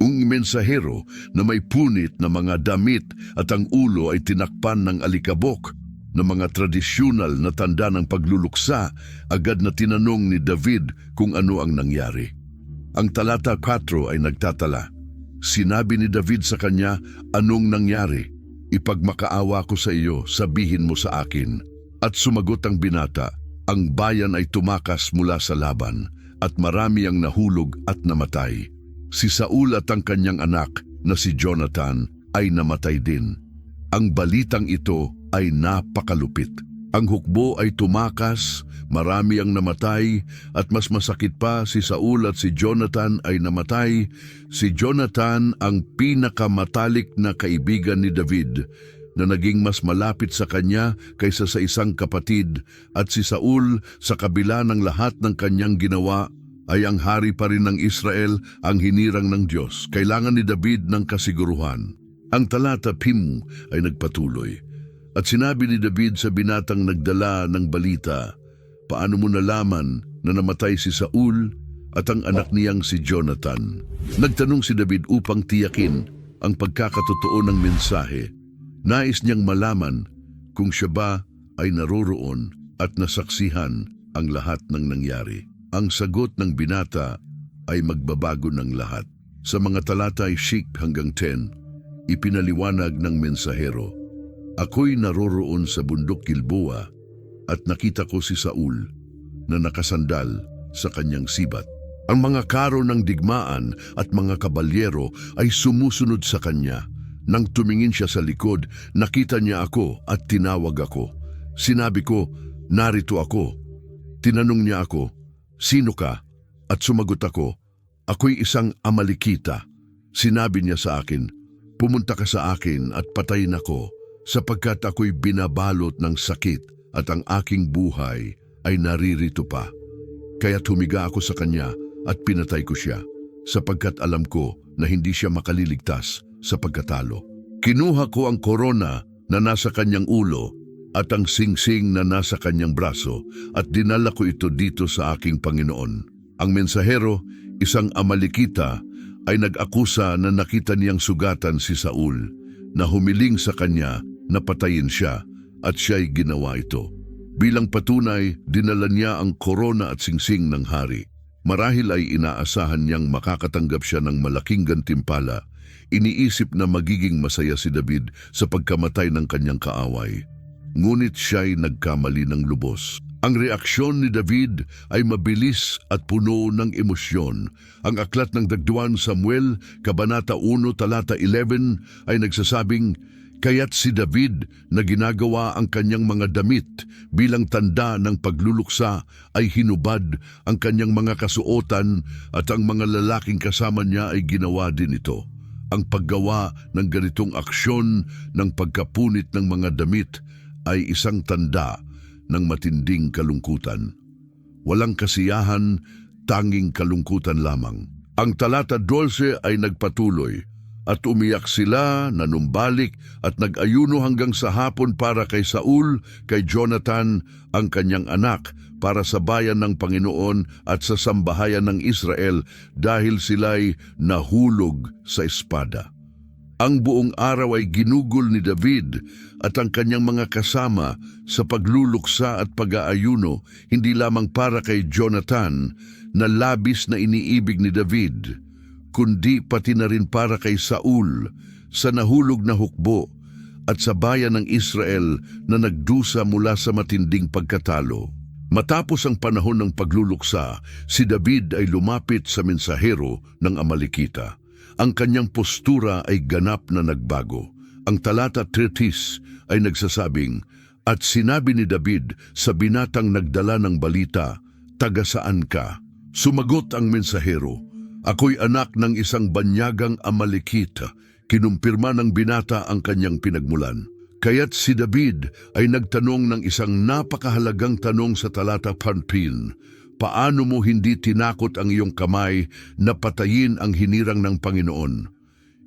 Speaker 1: Ang mensahero na may punit na mga damit at ang ulo ay tinakpan ng alikabok na mga tradisyonal na tanda ng pagluluksa, agad na tinanong ni David kung ano ang nangyari. Ang talata 4 ay nagtatala. Sinabi ni David sa kanya, "Anong nangyari? Ipagmakaawa ko sa iyo, sabihin mo sa akin." At sumagot ang binata, "Ang bayan ay tumakas mula sa laban, at marami ang nahulog at namatay. Si Saul at ang kanyang anak na si Jonathan ay namatay din." Ang balitang ito ay napakalupit. Ang hukbo ay tumakas Marami ang namatay at mas masakit pa, si Saul at si Jonathan ay namatay. Si Jonathan ang pinakamatalik na kaibigan ni David na naging mas malapit sa kanya kaysa sa isang kapatid, at si Saul sa kabila ng lahat ng kanyang ginawa ay ang hari pa rin ng Israel, ang hinirang ng Diyos. Kailangan ni David ng kasiguruhan. Ang talata 5 ay nagpatuloy. At sinabi ni David sa binatang nagdala ng balita, "Paano mo nalaman na namatay si Saul at ang anak niyang si Jonathan?" Nagtanong si David upang tiyakin ang pagkakatotoo ng mensahe. Nais niyang malaman kung siya ba ay naroroon at nasaksihan ang lahat ng nangyari. Ang sagot ng binata ay magbabago ng lahat. Sa mga talata 6 hanggang 10, ipinaliwanag ng mensahero, "Ako'y naroroon sa bundok Gilboa at nakita ko si Saul na nakasandal sa kanyang sibat. Ang mga karo ng digmaan at mga kabalyero ay sumusunod sa kanya. Nang tumingin siya sa likod, nakita niya ako at tinawag ako. Sinabi ko, 'Narito ako.' Tinanong niya ako, 'Sino ka?' At sumagot ako, 'Ako'y isang Amalekita.' Sinabi niya sa akin, 'Pumunta ka sa akin at patayin ako, sapagkat ako'y binabalot ng sakit at ang aking buhay ay naririto pa.' Kaya't humiga ako sa kanya at pinatay ko siya, sapagkat alam ko na hindi siya makaliligtas sa pagkatalo. Kinuha ko ang korona na nasa kanyang ulo at ang singsing na nasa kanyang braso at dinala ko ito dito sa aking Panginoon." Ang mensahero, isang Amalekita, ay nag-akusa na nakita niyang sugatan si Saul, na humiling sa kanya na patayin siya, at siya'y ginawa ito. Bilang patunay, dinala niya ang korona at singsing ng hari. Marahil ay inaasahan niyang makakatanggap siya ng malaking gantimpala. Iniisip na magiging masaya si David sa pagkamatay ng kanyang kaaway. Ngunit siya'y nagkamali ng lubos. Ang reaksyon ni David ay mabilis at puno ng emosyon. Ang aklat ng Dagduan Samuel, Kabanata 1, Talata 11 ay nagsasabing, "Kaya't si David na ginagawa ang kanyang mga damit bilang tanda ng pagluluksa ay hinubad ang kanyang mga kasuotan, at ang mga lalaking kasama niya ay ginawa din ito." Ang paggawa ng ganitong aksyon ng pagkapunit ng mga damit ay isang tanda ng matinding kalungkutan. Walang kasiyahan, tanging kalungkutan lamang. Ang talata 12 ay nagpatuloy, "At umiyak sila, nanumbalik at nag-ayuno hanggang sa hapon para kay Saul, kay Jonathan, ang kanyang anak, para sa bayan ng Panginoon at sa sambahayan ng Israel, dahil sila'y nahulog sa espada." Ang buong araw ay ginugol ni David at ang kanyang mga kasama sa pagluluksa at pag-aayuno, hindi lamang para kay Jonathan na labis na iniibig ni David, kundi pati na rin para kay Saul sa nahulog na hukbo at sa bayan ng Israel na nagdusa mula sa matinding pagkatalo. Matapos ang panahon ng pagluluksa, si David ay lumapit sa mensahero ng Amalekita. Ang kanyang postura ay ganap na nagbago. Ang talata 30 ay nagsasabing, "At sinabi ni David sa binatang nagdala ng balita, 'Taga saan ka?' Sumagot ang mensahero, 'Ako'y anak ng isang banyagang Amalekita.' Kinumpirma ng binata ang kanyang pinagmulan. Kaya't si David ay nagtanong ng isang napakahalagang tanong sa talata 10, "Paano mo hindi tinakot ang iyong kamay na patayin ang hinirang ng Panginoon?"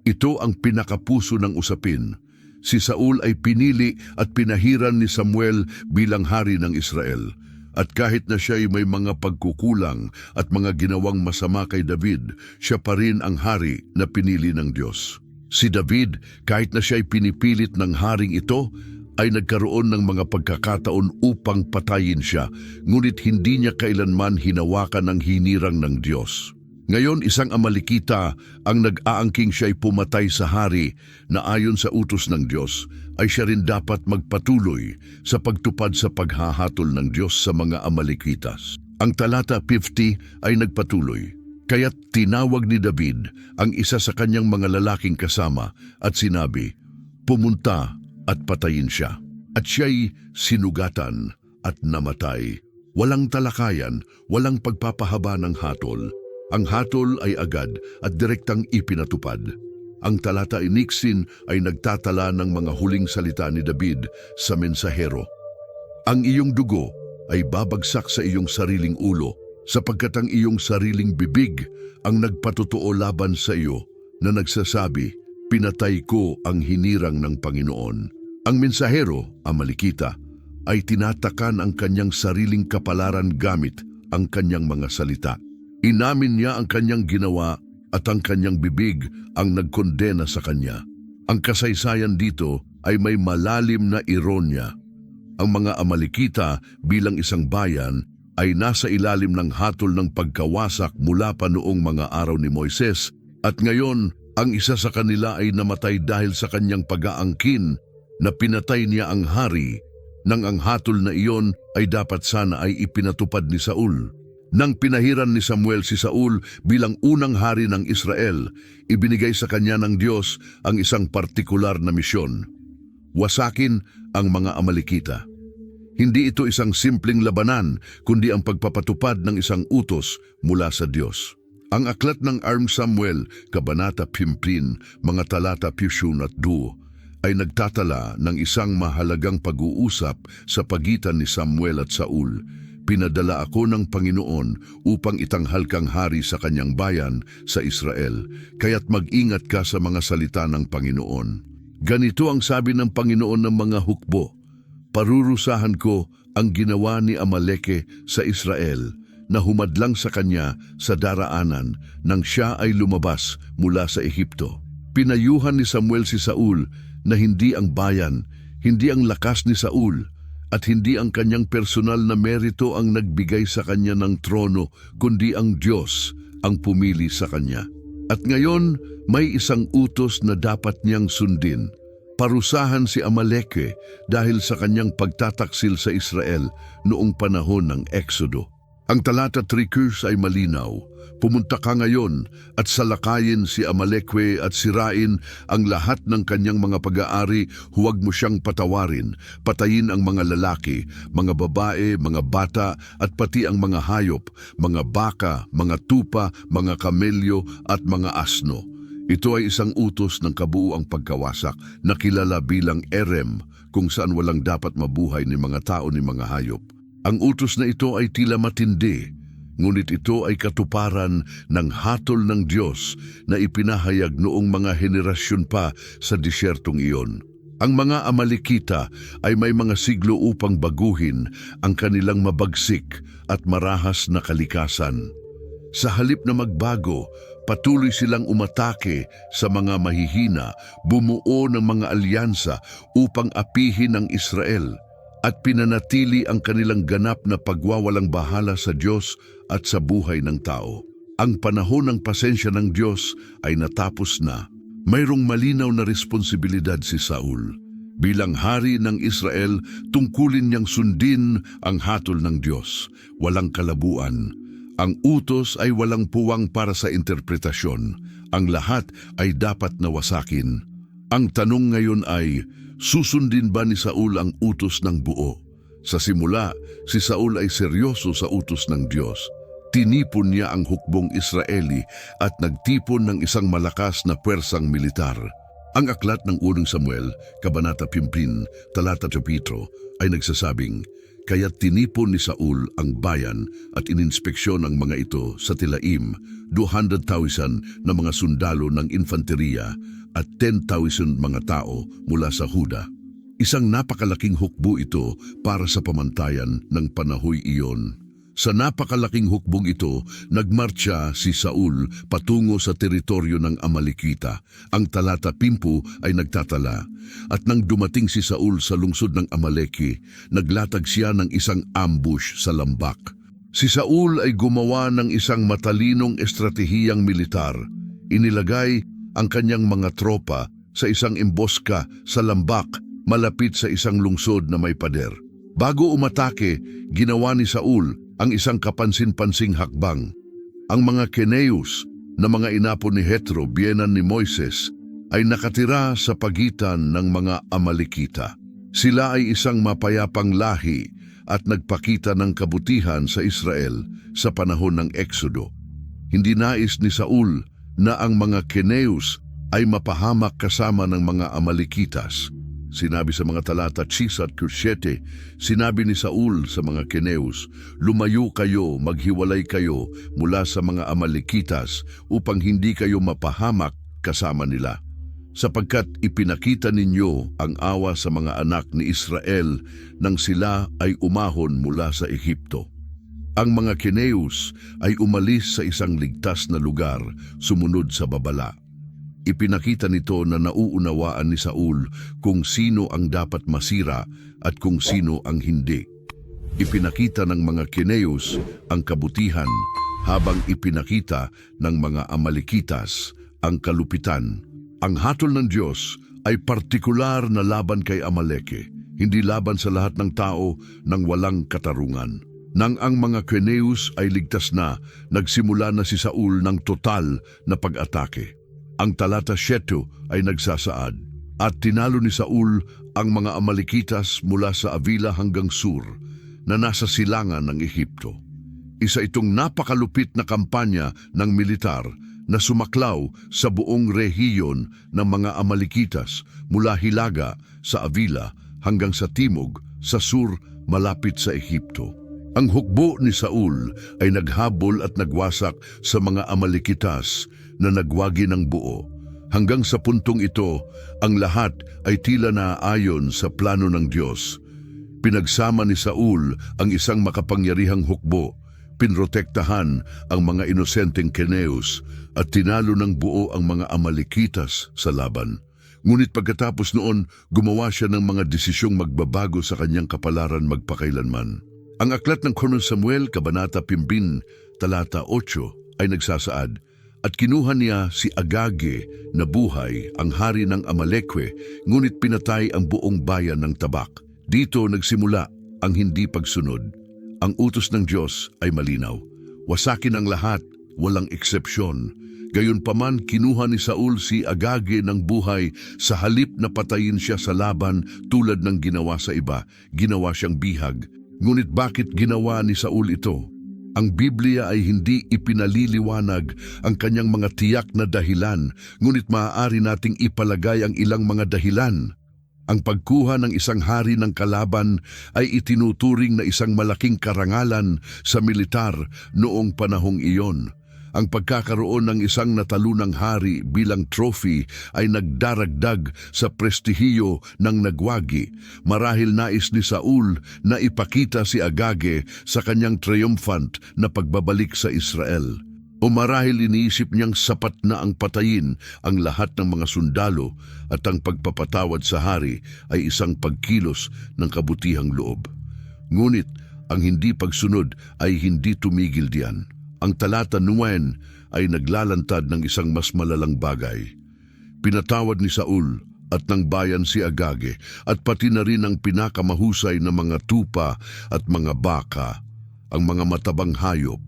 Speaker 1: Ito ang pinakapuso ng usapin. Si Saul ay pinili at pinahiran ni Samuel bilang hari ng Israel. At kahit na siya ay may mga pagkukulang at mga ginawang masama kay David, siya pa rin ang hari na pinili ng Diyos. Si David, kahit na siya ay pinipilit ng haring ito, ay nagkaroon ng mga pagkakataon upang patayin siya, ngunit hindi niya kailanman hinawakan ang hinirang ng Diyos. Ngayon, isang Amalekita ang nag-aangking siya'y pumatay sa hari na ayon sa utos ng Diyos, ay siya rin dapat magpatuloy sa pagtupad sa paghahatol ng Diyos sa mga Amalekitas. Ang talata 50 ay nagpatuloy, "Kaya't tinawag ni David ang isa sa kanyang mga lalaking kasama at sinabi, 'Pumunta at patayin siya.' At siya'y sinugatan at namatay. Walang talakayan, walang pagpapahaba ng hatol. Ang hatol ay agad at direktang ipinatupad. Ang talata iniksin ay nagtatala ng mga huling salita ni David sa mensahero. Ang iyong dugo ay babagsak sa iyong sariling ulo, sapagkat ang iyong sariling bibig ang nagpatotoo laban sa iyo na nagsasabi, pinatay ko ang hinirang ng Panginoon. Ang mensahero, Amalekita, ay tinatakan ang kanyang sariling kapalaran gamit ang kanyang mga salita. Inamin niya ang kanyang ginawa at ang kanyang bibig ang nagkondena sa kanya. Ang kasaysayan dito ay may malalim na ironya. Ang mga Amalekita bilang isang bayan ay nasa ilalim ng hatol ng pagkawasak mula pa noong mga araw ni Moises, at ngayon ang isa sa kanila ay namatay dahil sa kanyang pag-aangkin na pinatay niya ang hari, nang ang hatol na iyon ay dapat sana ay ipinatupad ni Saul. Nang pinahiran ni Samuel si Saul bilang unang hari ng Israel, ibinigay sa kanya ng Diyos ang isang partikular na misyon: wasakin ang mga Amalekita. Hindi ito isang simpleng labanan, kundi ang pagpapatupad ng isang utos mula sa Diyos. Ang aklat ng Samuel, Kabanata 15, mga talata 7 at 2, ay nagtatala ng isang mahalagang pag-uusap sa pagitan ni Samuel at Saul. Pinadala ako ng Panginoon upang itanghal kang hari sa kanyang bayan sa Israel, kaya't mag-ingat ka sa mga salita ng Panginoon. Ganito ang sabi ng Panginoon ng mga hukbo: parurusahan ko ang ginawa ni Amaleke sa Israel na humadlang sa kanya sa daraanan nang siya ay lumabas mula sa Ehipto. Pinayuhan ni Samuel si Saul na hindi ang bayan, hindi ang lakas ni Saul, at hindi ang kanyang personal na merito ang nagbigay sa kanya ng trono, kundi ang Diyos ang pumili sa kanya. At ngayon, may isang utos na dapat niyang sundin. Parusahan si Amaleke dahil sa kanyang pagtataksil sa Israel noong panahon ng Exodo. Ang talata 3 ay malinaw: pumunta ka ngayon at salakayin si Amaleke at sirain ang lahat ng kanyang mga pag-aari, huwag mo siyang patawarin, patayin ang mga lalaki, mga babae, mga bata at pati ang mga hayop, mga baka, mga tupa, mga kamelyo at mga asno. Ito ay isang utos ng kabuuang pagkawasak na kilala bilang Erem, kung saan walang dapat mabuhay ni mga tao ni mga hayop. Ang utos na ito ay tila matindi, ngunit ito ay katuparan ng hatol ng Diyos na ipinahayag noong mga henerasyon pa sa disyertong iyon. Ang mga Amalekita ay may mga siglo upang baguhin ang kanilang mabagsik at marahas na kalikasan. Sa halip na magbago, patuloy silang umatake sa mga mahihina, bumuo ng mga alyansa upang apihin ang Israel, at pinanatili ang kanilang ganap na pagwawalang bahala sa Diyos at sa buhay ng tao. Ang panahon ng pasensya ng Diyos ay natapos na. Mayroong malinaw na responsibilidad si Saul. Bilang hari ng Israel, tungkulin niyang sundin ang hatol ng Diyos, walang kalabuan. Ang utos ay walang puwang para sa interpretasyon. Ang lahat ay dapat na wasakin. Ang tanong ngayon ay, susundin ba ni Saul ang utos ng buo? Sa simula, si Saul ay seryoso sa utos ng Diyos. Tinipon niya ang hukbong Israeli at nagtipon ng isang malakas na pwersang militar. Ang aklat ng unang Samuel, Kabanata 15, talata 7 ay nagsasabing, kaya't tinipon ni Saul ang bayan at ininspeksyon ang mga ito sa Telaim, 200,000 na mga sundalo ng infanteriya at 10,000 mga tao mula sa Huda. Isang napakalaking hukbo ito para sa pamantayan ng panahoy iyon. Sa napakalaking hukbong ito, nagmarcha si Saul patungo sa teritoryo ng Amalekita. Ang talata 10 ay nagtatala, at nang dumating si Saul sa lungsod ng Amaleki, naglatag siya ng isang ambush sa lambak. Si Saul ay gumawa ng isang matalinong estratehiyang militar. Inilagay ang kanyang mga tropa sa isang imboska sa lambak malapit sa isang lungsod na may pader. Bago umatake, ginawa ni Saul ang isang kapansin-pansing hakbang. Ang mga Keneus na mga inapo ni Hetro, biyenan ni Moises, ay nakatira sa pagitan ng mga Amalekita. Sila ay isang mapayapang lahi at nagpakita ng kabutihan sa Israel sa panahon ng Exodo. Hindi nais ni Saul na ang mga Keneus ay mapahamak kasama ng mga Amalekitas. Sinabi sa mga talata 6 at 7, sinabi ni Saul sa mga Keneus, "Lumayo kayo, maghiwalay kayo mula sa mga Amalekitas upang hindi kayo mapahamak kasama nila. Sapagkat ipinakita ninyo ang awa sa mga anak ni Israel nang sila ay umahon mula sa Ehipto." Ang mga Keneus ay umalis sa isang ligtas na lugar, sumunod sa babala. Ipinakita nito na nauunawaan ni Saul kung sino ang dapat masira at kung sino ang hindi. Ipinakita ng mga Keneus ang kabutihan habang ipinakita ng mga Amalekitas ang kalupitan. Ang hatol ng Diyos ay partikular na laban kay Amaleke, hindi laban sa lahat ng tao ng walang katarungan. Nang ang mga Keneus ay ligtas na, nagsimula na si Saul ng total na pag-atake. Ang talata 7 ay nagsasaad, "At tinalo ni Saul ang mga Amalekitas mula sa Avila hanggang Sur, na nasa silangan ng Ehipto." Isa itong napakalupit na kampanya ng militar na sumaklaw sa buong rehiyon ng mga Amalekitas mula Hilaga sa Avila hanggang sa timog sa Sur malapit sa Ehipto. Ang hukbo ni Saul ay naghabol at nagwasak sa mga Amalekitas na nagwagi ng buo. Hanggang sa puntong ito, ang lahat ay tila naaayon sa plano ng Diyos. Pinagsama ni Saul ang isang makapangyarihang hukbo, pinrotektahan ang mga inosenteng Keneus at tinalo ng buo ang mga Amalekitas sa laban. Ngunit pagkatapos noon, gumawa siya ng mga desisyong magbabago sa kanyang kapalaran magpakailanman. Ang aklat ng 1 Samuel, Kabanata 15, talata 8 ay nagsasaad, "At kinuha niya si Agage na buhay, ang hari ng Amalekwe, ngunit pinatay ang buong bayan ng Tabak." Dito nagsimula ang hindi pagsunod. Ang utos ng Diyos ay malinaw. Wasakin ang lahat, walang eksepsyon. Gayunpaman, kinuha ni Saul si Agage ng buhay sa halip na patayin siya sa laban tulad ng ginawa sa iba. Ginawa siyang bihag. Ngunit bakit ginawa ni Saul ito? Ang Biblia ay hindi ipinaliliwanag ang kanyang mga tiyak na dahilan, ngunit maaari nating ipalagay ang ilang mga dahilan. Ang pagkuha ng isang hari ng kalaban ay itinuturing na isang malaking karangalan sa militar noong panahong iyon. Ang pagkakaroon ng isang natalunang hari bilang trophy ay nagdaragdag sa prestihiyo ng nagwagi. Marahil nais ni Saul na ipakita si Agage sa kanyang triumphant na pagbabalik sa Israel. O marahil iniisip niyang sapat na ang patayin ang lahat ng mga sundalo at ang pagpapatawad sa hari ay isang pagkilos ng kabutihang loob. Ngunit ang hindi pagsunod ay hindi tumigil diyan. Ang talata 9 ay naglalantad ng isang mas malalang bagay. Pinatawad ni Saul at ng bayan si Agage at pati na rin ang pinakamahusay na mga tupa at mga baka, ang mga matabang hayop,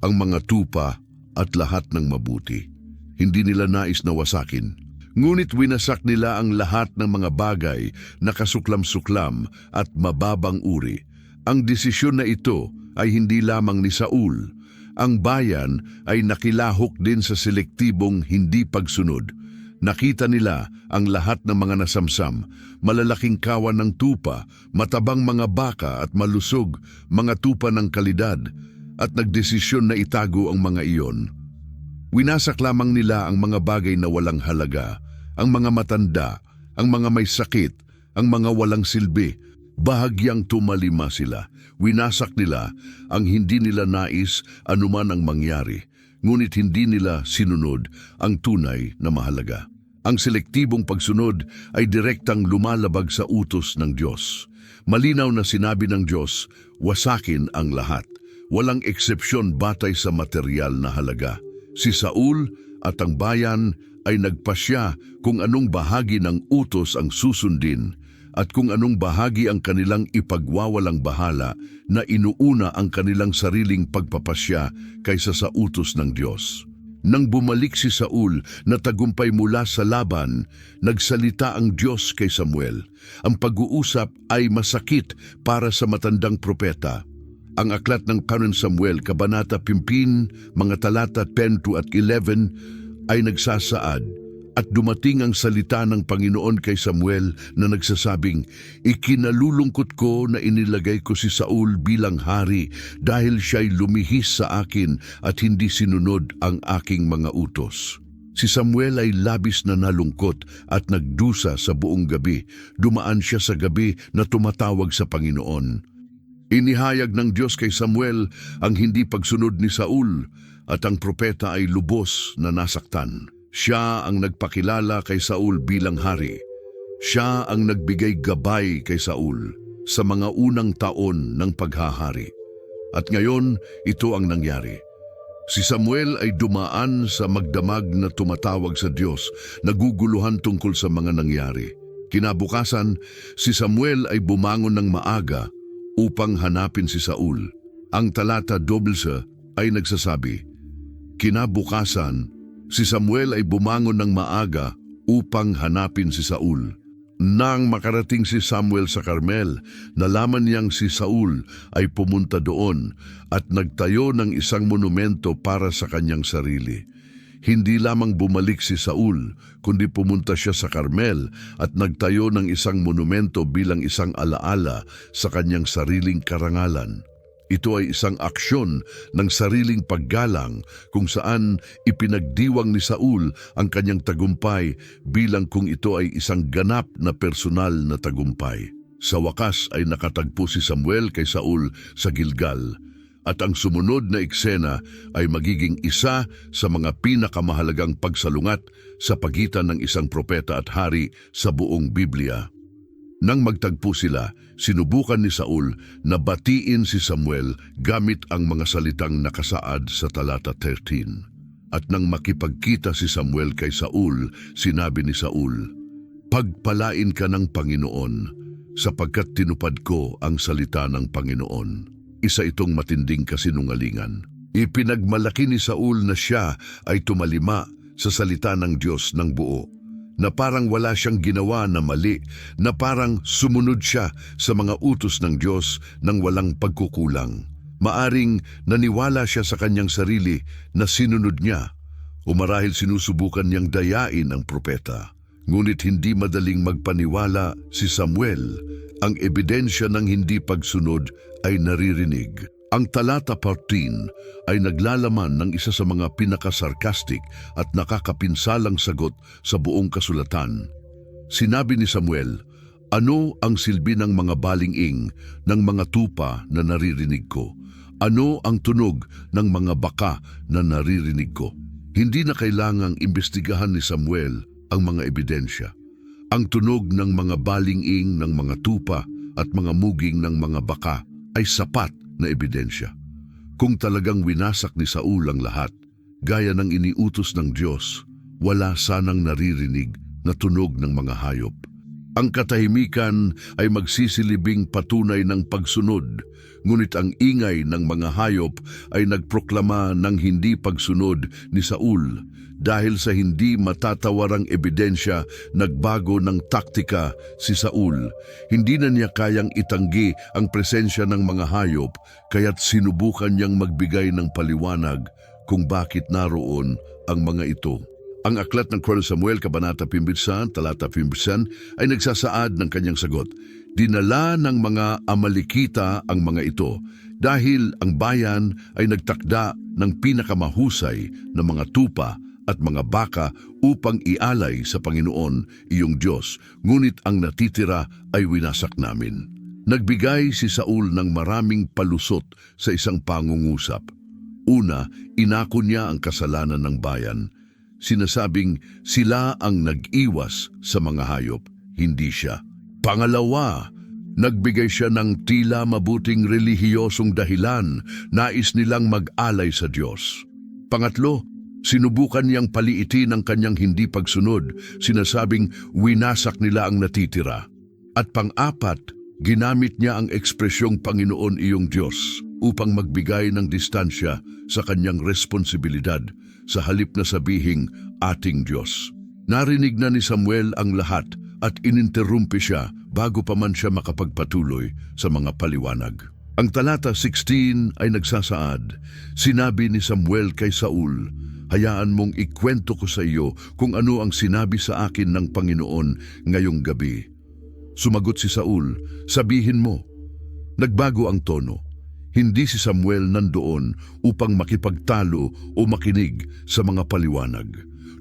Speaker 1: ang mga tupa at lahat ng mabuti. Hindi nila nais na wasakin. Ngunit winasak nila ang lahat ng mga bagay na kasuklam-suklam at mababang uri. Ang desisyon na ito ay hindi lamang ni Saul. Ang bayan ay nakilahok din sa selektibong hindi pagsunod. Nakita nila ang lahat ng mga nasamsam, malalaking kawan ng tupa, matabang mga baka at malusog, mga tupa ng kalidad, at nagdesisyon na itago ang mga iyon. Winasak lamang nila ang mga bagay na walang halaga, ang mga matanda, ang mga may sakit, ang mga walang silbi. Bahagyang tumalima sila. Winasak nila ang hindi nila nais anuman ang mangyari, ngunit hindi nila sinunod ang tunay na mahalaga. Ang selektibong pagsunod ay direktang lumalabag sa utos ng Diyos. Malinaw na sinabi ng Diyos, wasakin ang lahat. Walang eksepsyon batay sa material na halaga. Si Saul at ang bayan ay nagpasya kung anong bahagi ng utos ang susundin at kung anong bahagi ang kanilang ipagwawalang bahala na inuuna ang kanilang sariling pagpapasya kaysa sa utos ng Diyos. Nang bumalik si Saul na tagumpay mula sa laban, nagsalita ang Diyos kay Samuel. Ang pag-uusap ay masakit para sa matandang propeta. Ang aklat ng Kanon Samuel, Kabanata 15, mga talata 10 at 11 ay nagsasaad, at dumating ang salita ng Panginoon kay Samuel na nagsasabing, "Ikinalulungkot ko na inilagay ko si Saul bilang hari dahil siya'y lumihis sa akin at hindi sinunod ang aking mga utos." Si Samuel ay labis na nalungkot at nagdusa sa buong gabi. Dumaan siya sa gabi na tumatawag sa Panginoon. Inihayag ng Diyos kay Samuel ang hindi pagsunod ni Saul at ang propeta ay lubos na nasaktan. Siya ang nagpakilala kay Saul bilang hari. Siya ang nagbigay gabay kay Saul sa mga unang taon ng paghahari. At ngayon, ito ang nangyari. Si Samuel ay dumaan sa magdamag na tumatawag sa Diyos, naguguluhan tungkol sa mga nangyari. Kinabukasan, si Samuel ay bumangon ng maaga upang hanapin si Saul. Ang talata 12 ay nagsasabi, kinabukasan, si Samuel ay bumangon ng maaga upang hanapin si Saul. Nang makarating si Samuel sa Carmel, nalaman niyang si Saul ay pumunta doon at nagtayo ng isang monumento para sa kanyang sarili. Hindi lamang bumalik si Saul, kundi pumunta siya sa Carmel at nagtayo ng isang monumento bilang isang alaala sa kanyang sariling karangalan. Ito ay isang aksyon ng sariling paggalang kung saan ipinagdiwang ni Saul ang kanyang tagumpay bilang kung ito ay isang ganap na personal na tagumpay. Sa wakas ay nakatagpo si Samuel kay Saul sa Gilgal at ang sumunod na eksena ay magiging isa sa mga pinakamahalagang pagsalungat sa pagitan ng isang propeta at hari sa buong Biblia. Nang magtagpo sila, sinubukan ni Saul na batiin si Samuel gamit ang mga salitang nakasaad sa talata 13. At nang makipagkita si Samuel kay Saul, sinabi ni Saul, "Pagpalain ka ng Panginoon, sapagkat tinupad ko ang salita ng Panginoon." Isa itong matinding kasinungalingan. Ipinagmalaki ni Saul na siya ay tumalima sa salita ng Diyos ng buo, na parang wala siyang ginawa na mali, na parang sumunod siya sa mga utos ng Diyos nang walang pagkukulang. Maaring naniwala siya sa kanyang sarili na sinunod niya, o marahil sinusubukan niyang dayain ang propeta. Ngunit hindi madaling magpaniwala si Samuel. Ang ebidensya ng hindi pagsunod ay naririnig. Ang talata 14 ay naglalaman ng isa sa mga pinakasarkastik at nakakapinsalang sagot sa buong kasulatan. Sinabi ni Samuel, "Ano ang silbi ng mga baling-ing ng mga tupa na naririnig ko? Ano ang tunog ng mga baka na naririnig ko?" Hindi na kailangang imbestigahan ni Samuel ang mga ebidensya. Ang tunog ng mga baling-ing ng mga tupa at mga muging ng mga baka ay sapat na ebidensya. Kung talagang winasak ni Saul ang lahat, gaya ng iniutos ng Diyos, wala sanang naririnig na tunog ng mga hayop. Ang katahimikan ay magsisilibing patunay ng pagsunod, ngunit ang ingay ng mga hayop ay nagproklama ng hindi pagsunod ni Saul. Dahil sa hindi matatawarang ebidensya, nagbago ng taktika si Saul. Hindi na niya kayang itanggi ang presensya ng mga hayop, kaya't sinubukan niyang magbigay ng paliwanag kung bakit naroon ang mga ito. Ang aklat ng Kanon Samuel, Kabanata 15, talata 15 ay nagsasaad ng kanyang sagot. Dinala ng mga Amalekita ang mga ito dahil ang bayan ay nagtakda ng pinakamahusay na mga tupa at mga baka upang ialay sa Panginoon iyong Diyos, ngunit ang natitira ay winasak namin. Nagbigay si Saul ng maraming palusot sa isang pangungusap. Una, inako niya ang kasalanan ng bayan. Sinasabing sila ang nag-iwas sa mga hayop, hindi siya. Pangalawa, nagbigay siya ng tila mabuting relihiyosong dahilan, nais nilang mag-alay sa Diyos. Pangatlo, sinubukan niyang paliitin ang kanyang hindi pagsunod, sinasabing winasak nila ang natitira. At pang-apat, ginamit niya ang ekspresyong Panginoon iyong Diyos upang magbigay ng distansya sa kanyang responsibilidad sa halip na sabihing ating Diyos. Narinig na ni Samuel ang lahat at ininterrumpi siya bago pa man siya makapagpatuloy sa mga paliwanag. Ang talata 16 ay nagsasaad, sinabi ni Samuel kay Saul, hayaan mong ikwento ko sa iyo kung ano ang sinabi sa akin ng Panginoon ngayong gabi. Sumagot si Saul, sabihin mo. Nagbago ang tono. Hindi si Samuel nandoon upang makipagtalo o makinig sa mga paliwanag.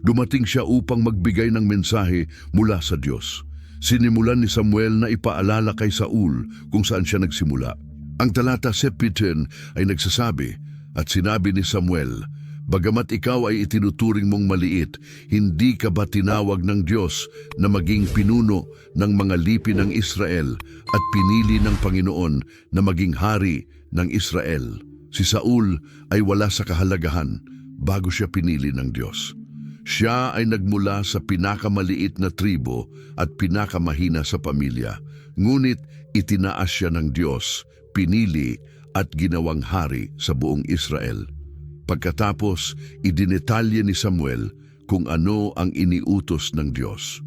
Speaker 1: Dumating siya upang magbigay ng mensahe mula sa Diyos. Sinimulan ni Samuel na ipaalala kay Saul kung saan siya nagsimula. Ang talata 17 ay nagsasabi, at sinabi ni Samuel, bagamat ikaw ay itinuturing mong maliit, hindi ka ba tinawag ng Diyos na maging pinuno ng mga lipi ng Israel at pinili ng Panginoon na maging hari ng Israel? Si Saul ay wala sa kahalagahan bago siya pinili ng Diyos. Siya ay nagmula sa pinakamaliit na tribo at pinakamahina sa pamilya. Ngunit itinaas siya ng Diyos, pinili at ginawang hari sa buong Israel. Pagkatapos, idinetalye ni Samuel kung ano ang iniutos ng Diyos.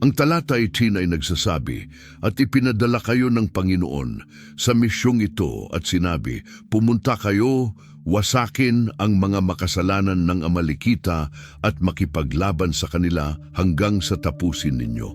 Speaker 1: Ang talata 18 ay nagsasabi, at ipinadala kayo ng Panginoon sa misyong ito at sinabi, pumunta kayo, wasakin ang mga makasalanan ng Amalekita at makipaglaban sa kanila hanggang sa tapusin ninyo.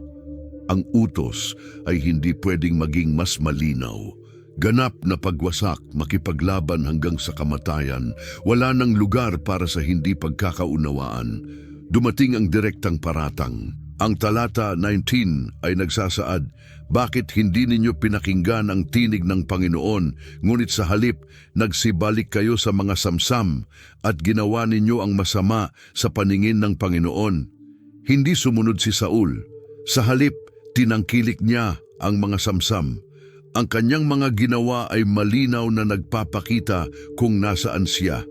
Speaker 1: Ang utos ay hindi pwedeng maging mas malinaw. Ganap na pagwasak, makipaglaban hanggang sa kamatayan, wala nang lugar para sa hindi pagkakaunawaan. Dumating ang direktang paratang. Ang talata 19 ay nagsasaad, bakit hindi ninyo pinakinggan ang tinig ng Panginoon, ngunit sa halip nagsibalik kayo sa mga samsam at ginawa ninyo ang masama sa paningin ng Panginoon? Hindi sumunod si Saul. Sa halip, tinangkilik niya ang mga samsam. Ang kanyang mga ginawa ay malinaw na nagpapakita kung nasaan siya.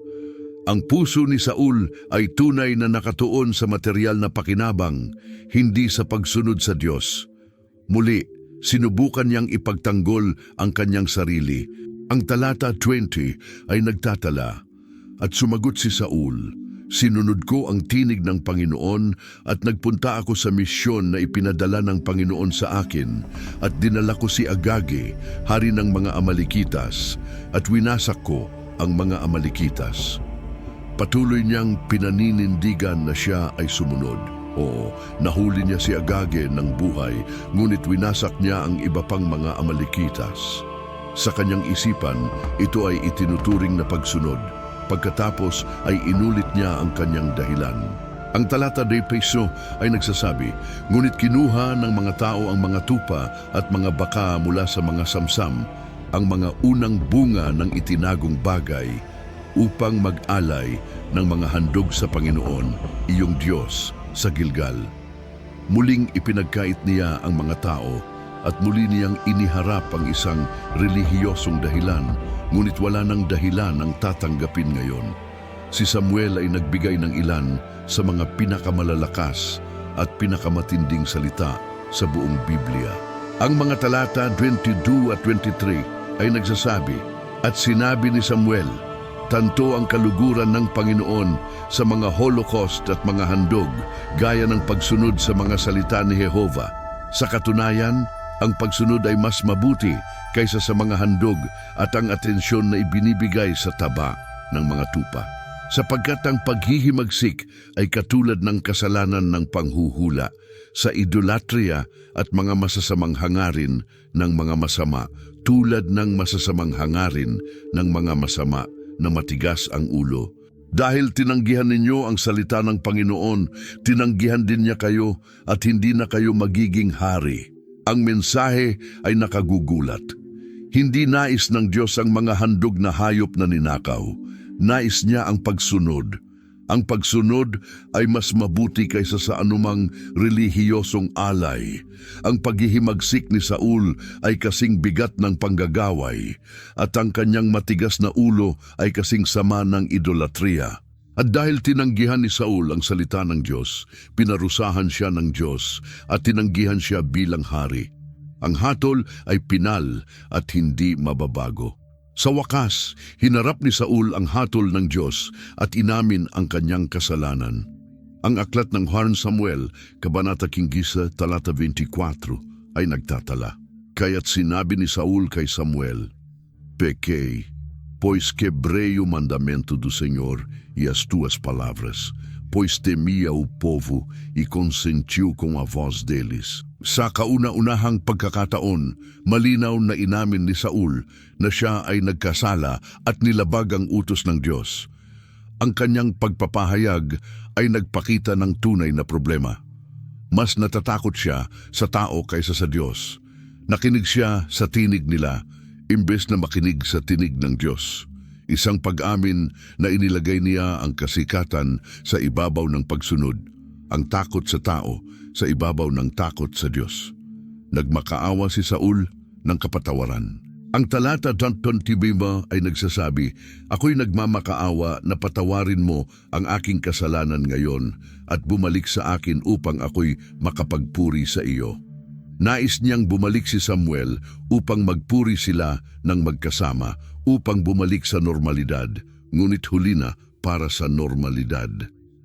Speaker 1: Ang puso ni Saul ay tunay na nakatuon sa material na pakinabang, hindi sa pagsunod sa Diyos. Muli, sinubukan niyang ipagtanggol ang kanyang sarili. Ang talata 20 ay nagtatala, at sumagot si Saul, sinunod ko ang tinig ng Panginoon at nagpunta ako sa misyon na ipinadala ng Panginoon sa akin at dinala ko si Agage, hari ng mga Amalekitas, at winasak ko ang mga Amalekitas. Patuloy niyang pinaninindigan na siya ay sumunod. Oo, nahuli niya si Agage ng buhay, ngunit winasak niya ang iba pang mga Amalekitas. Sa kanyang isipan, ito ay itinuturing na pagsunod. Pagkatapos ay inulit niya ang kanyang dahilan. Ang talata 18 ay nagsasabi, ngunit kinuha ng mga tao ang mga tupa at mga baka mula sa mga samsam, ang mga unang bunga ng itinagong bagay, upang mag-alay ng mga handog sa Panginoon, iyong Diyos, sa Gilgal. Muling ipinagkait niya ang mga tao at muli niyang iniharap ang isang relihiyosong dahilan, ngunit wala nang dahilan ang tatanggapin ngayon. Si Samuel ay nagbigay ng ilan sa mga pinakamalalakas at pinakamatinding salita sa buong Biblia. Ang mga talata 22 at 23 ay nagsasabi, at sinabi ni Samuel, tanto ang kaluguran ng Panginoon sa mga holocaust at mga handog, gaya ng pagsunod sa mga salita ni Jehova. Sa katunayan, ang pagsunod ay mas mabuti kaysa sa mga handog at ang atensyon na ibinibigay sa taba ng mga tupa. Sapagkat ang paghihimagsik ay katulad ng kasalanan ng panghuhula, sa idolatria at mga masasamang hangarin ng mga masama, tulad ng masasamang hangarin ng mga masama na matigas ang ulo. Dahil tinanggihan ninyo ang salita ng Panginoon, tinanggihan din niya kayo at hindi na kayo magiging hari. Ang mensahe ay nakagugulat. Hindi nais ng Diyos ang mga handog na hayop na ninakaw. Nais niya ang pagsunod. Ang pagsunod ay mas mabuti kaysa sa anumang relihiyosong alay. Ang paghihimagsik ni Saul ay kasing bigat ng panggagaway, at ang kanyang matigas na ulo ay kasing sama ng idolatria. At dahil tinanggihan ni Saul ang salita ng Diyos, pinarusahan siya ng Diyos at tinanggihan siya bilang hari. Ang hatol ay pinal at hindi mababago. Sa wakas, hinarap ni Saul ang hatol ng Diyos at inamin ang kanyang kasalanan. Ang aklat ng 1 Samuel, Kabanata 15, talata 24 ay nagtatala. Kaya't sinabi ni Saul kay Samuel, "Pequei, pois quebrei o mandamento do Senhor e as tuas palavras, pois temia o povo e consentiu com a voz deles." Sa kauna-unahang pagkakataon, malinaw na inamin ni Saul na siya ay nagkasala at nilabag ang utos ng Diyos. Ang kanyang pagpapahayag ay nagpakita ng tunay na problema. Mas natatakot siya sa tao kaysa sa Diyos. Nakinig siya sa tinig nila, imbes na makinig sa tinig ng Diyos. Isang pag-amin na inilagay niya ang kasikatan sa ibabaw ng pagsunod, ang takot sa tao sa ibabaw ng takot sa Diyos. Nagmakaawa si Saul ng kapatawaran. Ang talata 25 ay nagsasabi, "Ako'y nagmamakaawa na patawarin mo ang aking kasalanan ngayon at bumalik sa akin upang ako'y makapagpuri sa iyo." Nais niyang bumalik si Samuel upang magpuri sila ng magkasama, upang bumalik sa normalidad, ngunit huli na para sa normalidad.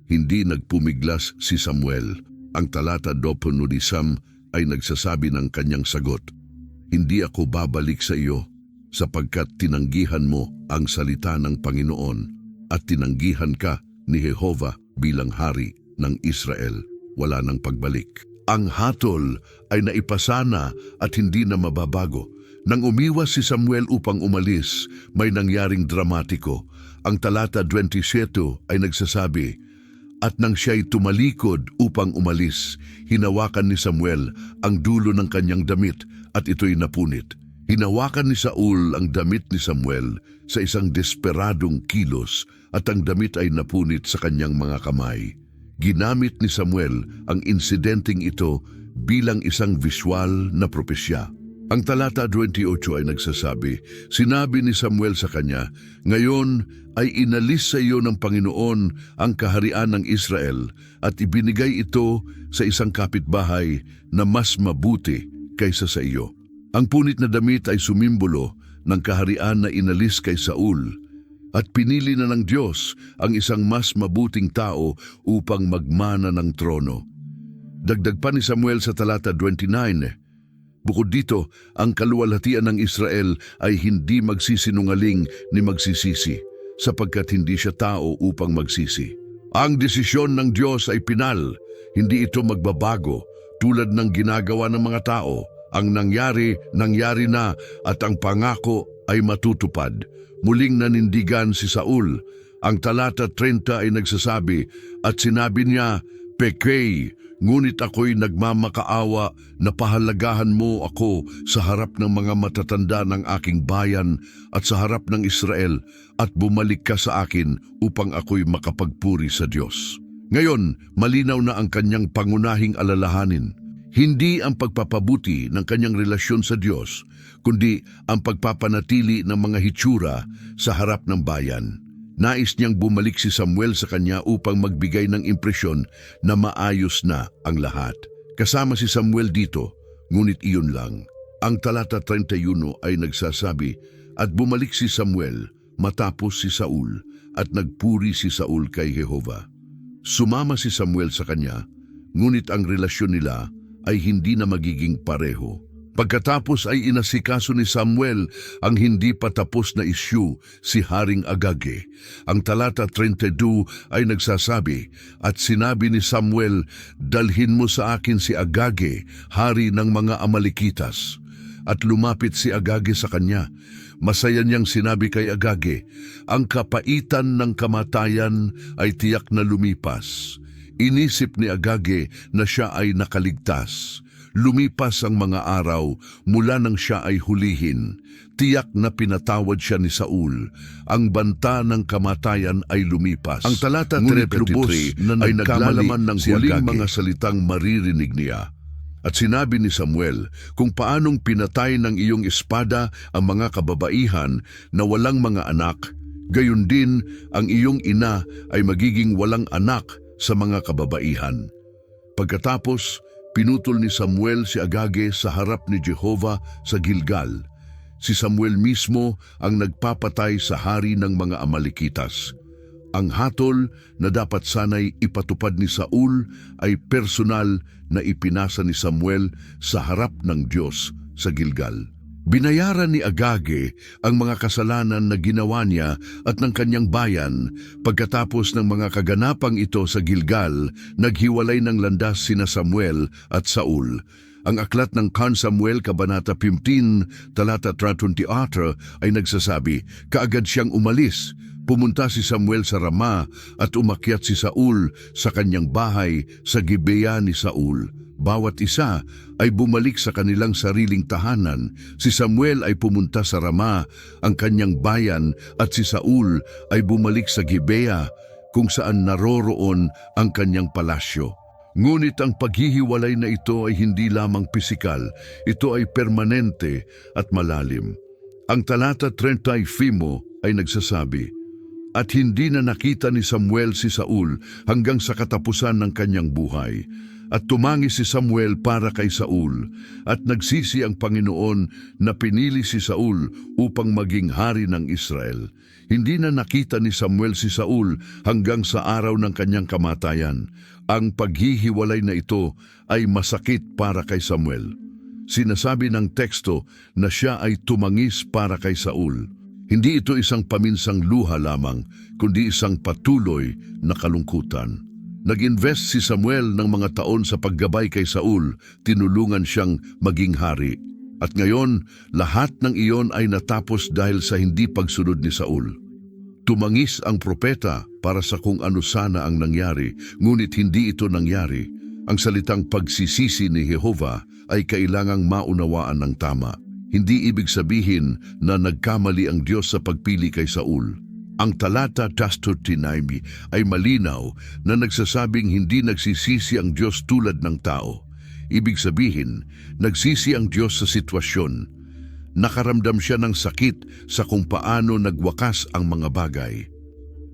Speaker 1: Hindi nagpumiglas si Samuel. Ang talata 29 ay nagsasabi ng kanyang sagot, "Hindi ako babalik sa iyo sapagkat tinanggihan mo ang salita ng Panginoon at tinanggihan ka ni Jehova bilang hari ng Israel. Wala nang pagbalik." Ang hatol ay naipasana at hindi na mababago. Nang umiwas si Samuel upang umalis, may nangyaring dramatiko. Ang talata 27 ay nagsasabi, "At nang siya'y tumalikod upang umalis, hinawakan ni Samuel ang dulo ng kanyang damit at ito'y napunit." Hinawakan ni Saul ang damit ni Samuel sa isang desperadong kilos at ang damit ay napunit sa kanyang mga kamay. Ginamit ni Samuel ang insidenteng ito bilang isang visual na propesya. Ang talata 28 ay nagsasabi, "Sinabi ni Samuel sa kanya, ngayon ay inalis sa iyo ng Panginoon ang kaharian ng Israel at ibinigay ito sa isang kapitbahay na mas mabuti kaysa sa iyo." Ang punit na damit ay sumimbolo ng kaharian na inalis kay Saul at pinili na ng Diyos ang isang mas mabuting tao upang magmana ng trono. Dagdag pa ni Samuel sa talata 29, "Bukod dito, ang kaluwalhatian ng Israel ay hindi magsisinungaling ni magsisisi, sapagkat hindi siya tao upang magsisi." Ang desisyon ng Diyos ay pinal, hindi ito magbabago tulad ng ginagawa ng mga tao. Ang nangyari na at ang pangako ay matutupad. Muling nanindigan si Saul. Ang talata 30 ay nagsasabi, "At sinabi niya, Pequei, ngunit ako'y nagmamakaawa na pahalagahan mo ako sa harap ng mga matatanda ng aking bayan at sa harap ng Israel at bumalik ka sa akin upang ako'y makapagpuri sa Diyos." Ngayon, malinaw na ang kanyang pangunahing alalahanin. Hindi ang pagpapabuti ng kanyang relasyon sa Diyos, kundi ang pagpapanatili ng mga hitsura sa harap ng bayan. Nais niyang bumalik si Samuel sa kanya upang magbigay ng impresyon na maayos na ang lahat. Kasama si Samuel dito, ngunit iyon lang. Ang talata 31 ay nagsasabi, "At bumalik si Samuel matapos si Saul at nagpuri si Saul kay Jehova." Sumama si Samuel sa kanya, ngunit ang relasyon nila ay hindi na magiging pareho. Pagkatapos ay inasikaso ni Samuel ang hindi pa tapos na isyu, si Haring Agage. Ang talata 32 ay nagsasabi, "At sinabi ni Samuel, dalhin mo sa akin si Agage, hari ng mga Amalekitas." At lumapit si Agage sa kanya. Masaya niyang sinabi kay Agage, "Ang kapaitan ng kamatayan ay tiyak na lumipas." Inisip ni Agage na siya ay nakaligtas. Lumipas ang mga araw mula nang siya ay hulihin. Tiyak na pinatawad siya ni Saul. Ang banta ng kamatayan ay lumipas. Ang talata 33 ay naglalaman ng huling mga salitang maririnig niya. At sinabi ni Samuel, "Kung paanong pinatay ng iyong espada ang mga kababaihan na walang mga anak, gayon din ang iyong ina ay magiging walang anak sa mga kababaihan." Pagkatapos, pinutol ni Samuel si Agage sa harap ni Jehova sa Gilgal. Si Samuel mismo ang nagpapatay sa hari ng mga Amalekitas. Ang hatol na dapat sana'y ipatupad ni Saul ay personal na ipinasa ni Samuel sa harap ng Diyos sa Gilgal. Binayaran ni Agage ang mga kasalanan na ginawa niya at ng kanyang bayan. Pagkatapos ng mga kaganapang ito sa Gilgal, naghiwalay ng landas sina Samuel at Saul. Ang aklat ng kan Samuel, Kabanata 15, talata 24 ay nagsasabi, kaagad siyang umalis. Pumunta si Samuel sa Rama at umakyat si Saul sa kanyang bahay sa Gibea ni Saul. Bawat isa ay bumalik sa kanilang sariling tahanan. Si Samuel ay pumunta sa Rama, ang kanyang bayan, at si Saul ay bumalik sa Gibea kung saan naroroon ang kanyang palasyo. Ngunit ang paghihiwalay na ito ay hindi lamang pisikal, ito ay permanente at malalim. Ang talata 35 ay nagsasabi, at hindi na nakita ni Samuel si Saul hanggang sa katapusan ng kanyang buhay. At tumangi si Samuel para kay Saul, at nagsisi ang Panginoon na pinili si Saul upang maging hari ng Israel. Hindi na nakita ni Samuel si Saul hanggang sa araw ng kanyang kamatayan. Ang paghihiwalay na ito ay masakit para kay Samuel. Sinasabi ng teksto na siya ay tumangis para kay Saul. Hindi ito isang paminsang luha lamang, kundi isang patuloy na kalungkutan. Nag-invest si Samuel ng mga taon sa paggabay kay Saul, tinulungan siyang maging hari. At ngayon, lahat ng iyon ay natapos dahil sa hindi pagsunod ni Saul. Tumangis ang propeta para sa kung ano sana ang nangyari, ngunit hindi ito nangyari. Ang salitang pagsisisi ni Jehova ay kailangang maunawaan ng tama. Hindi ibig sabihin na nagkamali ang Diyos sa pagpili kay Saul. Ang talata 39 ay malinaw na nagsasabing hindi nagsisisi ang Diyos tulad ng tao. Ibig sabihin, nagsisi ang Diyos sa sitwasyon. Nakaramdam siya ng sakit sa kung paano nagwakas ang mga bagay.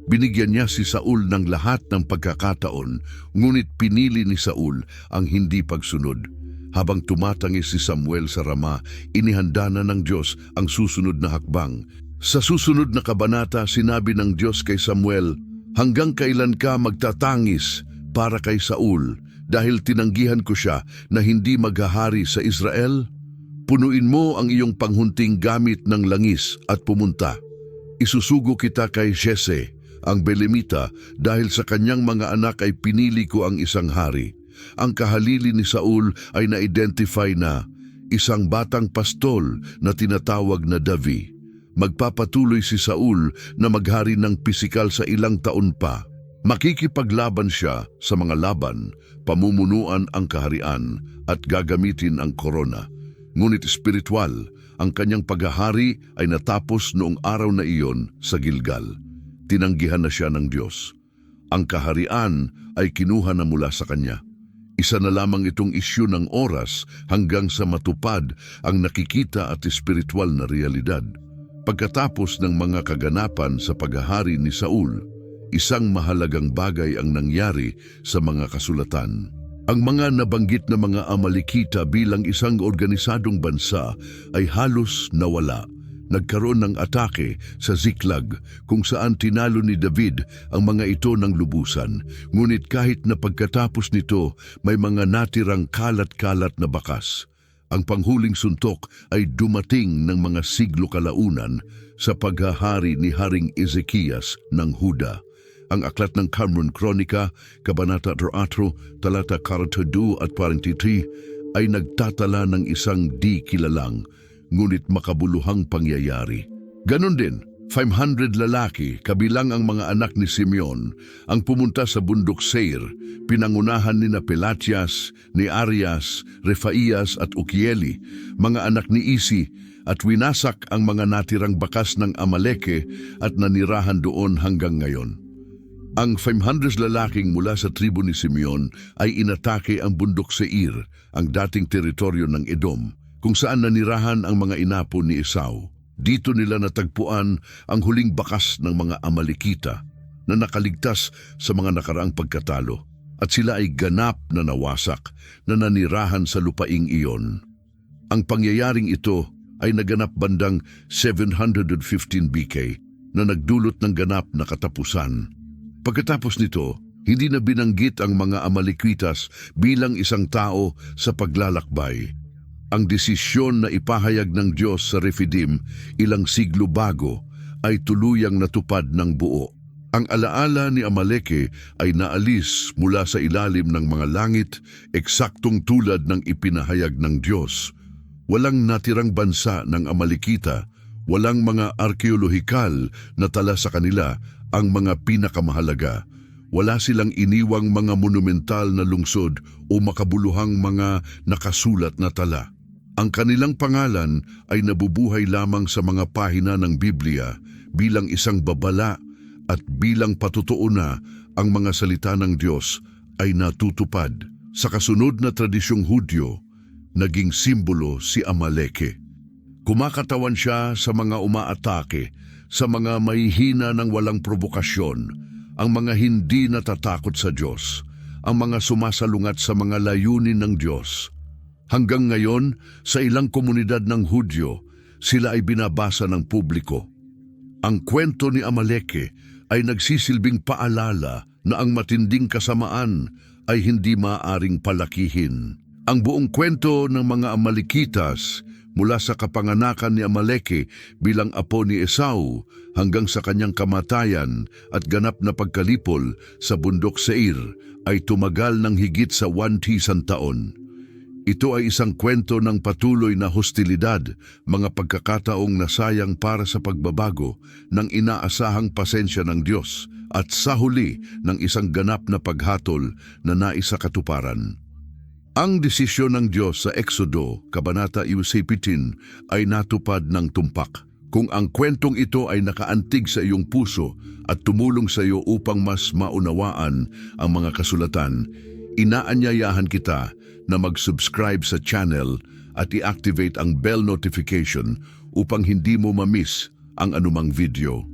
Speaker 1: Binigyan niya si Saul ng lahat ng pagkakataon, ngunit pinili ni Saul ang hindi pagsunod. Habang tumatangis si Samuel sa Rama, inihanda na ng Diyos ang susunod na hakbang. Sa susunod na kabanata, sinabi ng Diyos kay Samuel, hanggang kailan ka magtatangis para kay Saul dahil tinanggihan ko siya na hindi maghahari sa Israel? Punuin mo ang iyong panghunting gamit ng langis at pumunta. Isusugo kita kay Jese, ang Belemita, dahil sa kanyang mga anak ay pinili ko ang isang hari. Ang kahalili ni Saul ay na-identify na isang batang pastol na tinatawag na Davi. Magpapatuloy si Saul na maghari ng pisikal sa ilang taon pa. Makikipaglaban siya sa mga laban, pamumunuan ang kaharian at gagamitin ang korona. Ngunit espiritual, ang kanyang paghahari ay natapos noong araw na iyon sa Gilgal. Tinanggihan na siya ng Diyos. Ang kaharian ay kinuha na mula sa kanya. Isa na lamang itong isyu ng oras hanggang sa matupad ang nakikita at espiritual na realidad. Pagkatapos ng mga kaganapan sa paghahari ni Saul, isang mahalagang bagay ang nangyari sa mga kasulatan. Ang mga nabanggit na mga Amalekita bilang isang organisadong bansa ay halos nawala. Nagkaroon ng atake sa Ziklag kung saan tinalo ni David ang mga ito ng lubusan. Ngunit kahit na pagkatapos nito may mga natirang kalat-kalat na bakas. Ang panghuling suntok ay dumating ng mga siglo kalaunan sa paghahari ni Haring Ezekias ng Huda. Ang aklat ng Qumran Kronika, Kabanata 4, talata 42 at 43 ay nagtatala ng isang di kilalang, ngunit makabuluhang pangyayari. Ganon din, 500 lalaki, kabilang ang mga anak ni Simeon, ang pumunta sa bundok Seir, pinangunahan ni Pelatias, ni Arias, Refaias at Ukieli, mga anak ni Isi, at winasak ang mga natirang bakas ng Amaleke at nanirahan doon hanggang ngayon. Ang 500 lalaking mula sa tribo ni Simeon ay inatake ang bundok Seir, ang dating teritoryo ng Edom, kung saan nanirahan ang mga inapo ni Esau. Dito nila natagpuan ang huling bakas ng mga Amalekita na nakaligtas sa mga nakaraang pagkatalo, at sila ay ganap na nawasak na nanirahan sa lupaing iyon. Ang pangyayaring ito ay naganap bandang 715 BK na nagdulot ng ganap na katapusan. Pagkatapos nito, hindi na binanggit ang mga Amalekitas bilang isang tao sa paglalakbay. Ang desisyon na ipahayag ng Diyos sa Rephidim ilang siglo bago ay tuluyang natupad ng buo. Ang alaala ni Amaleke ay naalis mula sa ilalim ng mga langit, eksaktong tulad ng ipinahayag ng Diyos. Walang natirang bansa ng Amalekita, walang mga arkeolohikal na tala sa kanila ang mga pinakamahalaga. Wala silang iniwang mga monumental na lungsod o makabuluhang mga nakasulat na tala. Ang kanilang pangalan ay nabubuhay lamang sa mga pahina ng Biblia bilang isang babala at bilang patutuo na ang mga salita ng Diyos ay natutupad. Sa kasunod na tradisyong Hudyo, naging simbolo si Amaleke. Kumakatawan siya sa mga umaatake, sa mga mahihina ng walang provokasyon, ang mga hindi natatakot sa Diyos, ang mga sumasalungat sa mga layunin ng Diyos. Hanggang ngayon, sa ilang komunidad ng Hudyo, sila ay binabasa ng publiko. Ang kwento ni Amaleke ay nagsisilbing paalala na ang matinding kasamaan ay hindi maaaring palakihin. Ang buong kwento ng mga Amalekitas mula sa kapanganakan ni Amaleke bilang apo ni Esau hanggang sa kanyang kamatayan at ganap na pagkalipol sa bundok Seir ay tumagal ng higit sa 1,000 taon. Ito ay isang kwento ng patuloy na hostilidad, mga pagkakataong nasayang para sa pagbabago ng inaasahang pasensya ng Diyos at sa huli ng isang ganap na paghatol na naisakatuparan. Ang desisyon ng Diyos sa Exodo, Kabanata 17 ay natupad ng tumpak. Kung ang kwentong ito ay nakaantig sa iyong puso at tumulong sa iyo upang mas maunawaan ang mga kasulatan, inaanyayahan kita na mag-subscribe sa channel at i-activate ang bell notification upang hindi mo ma-miss ang anumang video.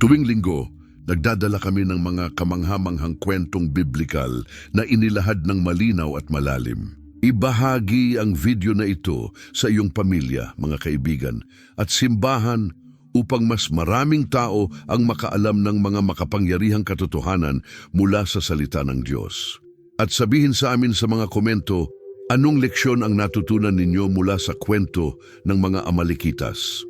Speaker 1: Tuwing linggo, nagdadala kami ng mga kamanghamanghang kwentong biblikal na inilahad ng malinaw at malalim. Ibahagi ang video na ito sa iyong pamilya, mga kaibigan, at simbahan upang mas maraming tao ang makaalam ng mga makapangyarihang katotohanan mula sa salita ng Diyos. At sabihin sa amin sa mga komento, anong leksyon ang natutunan ninyo mula sa kwento ng mga Amalekitas?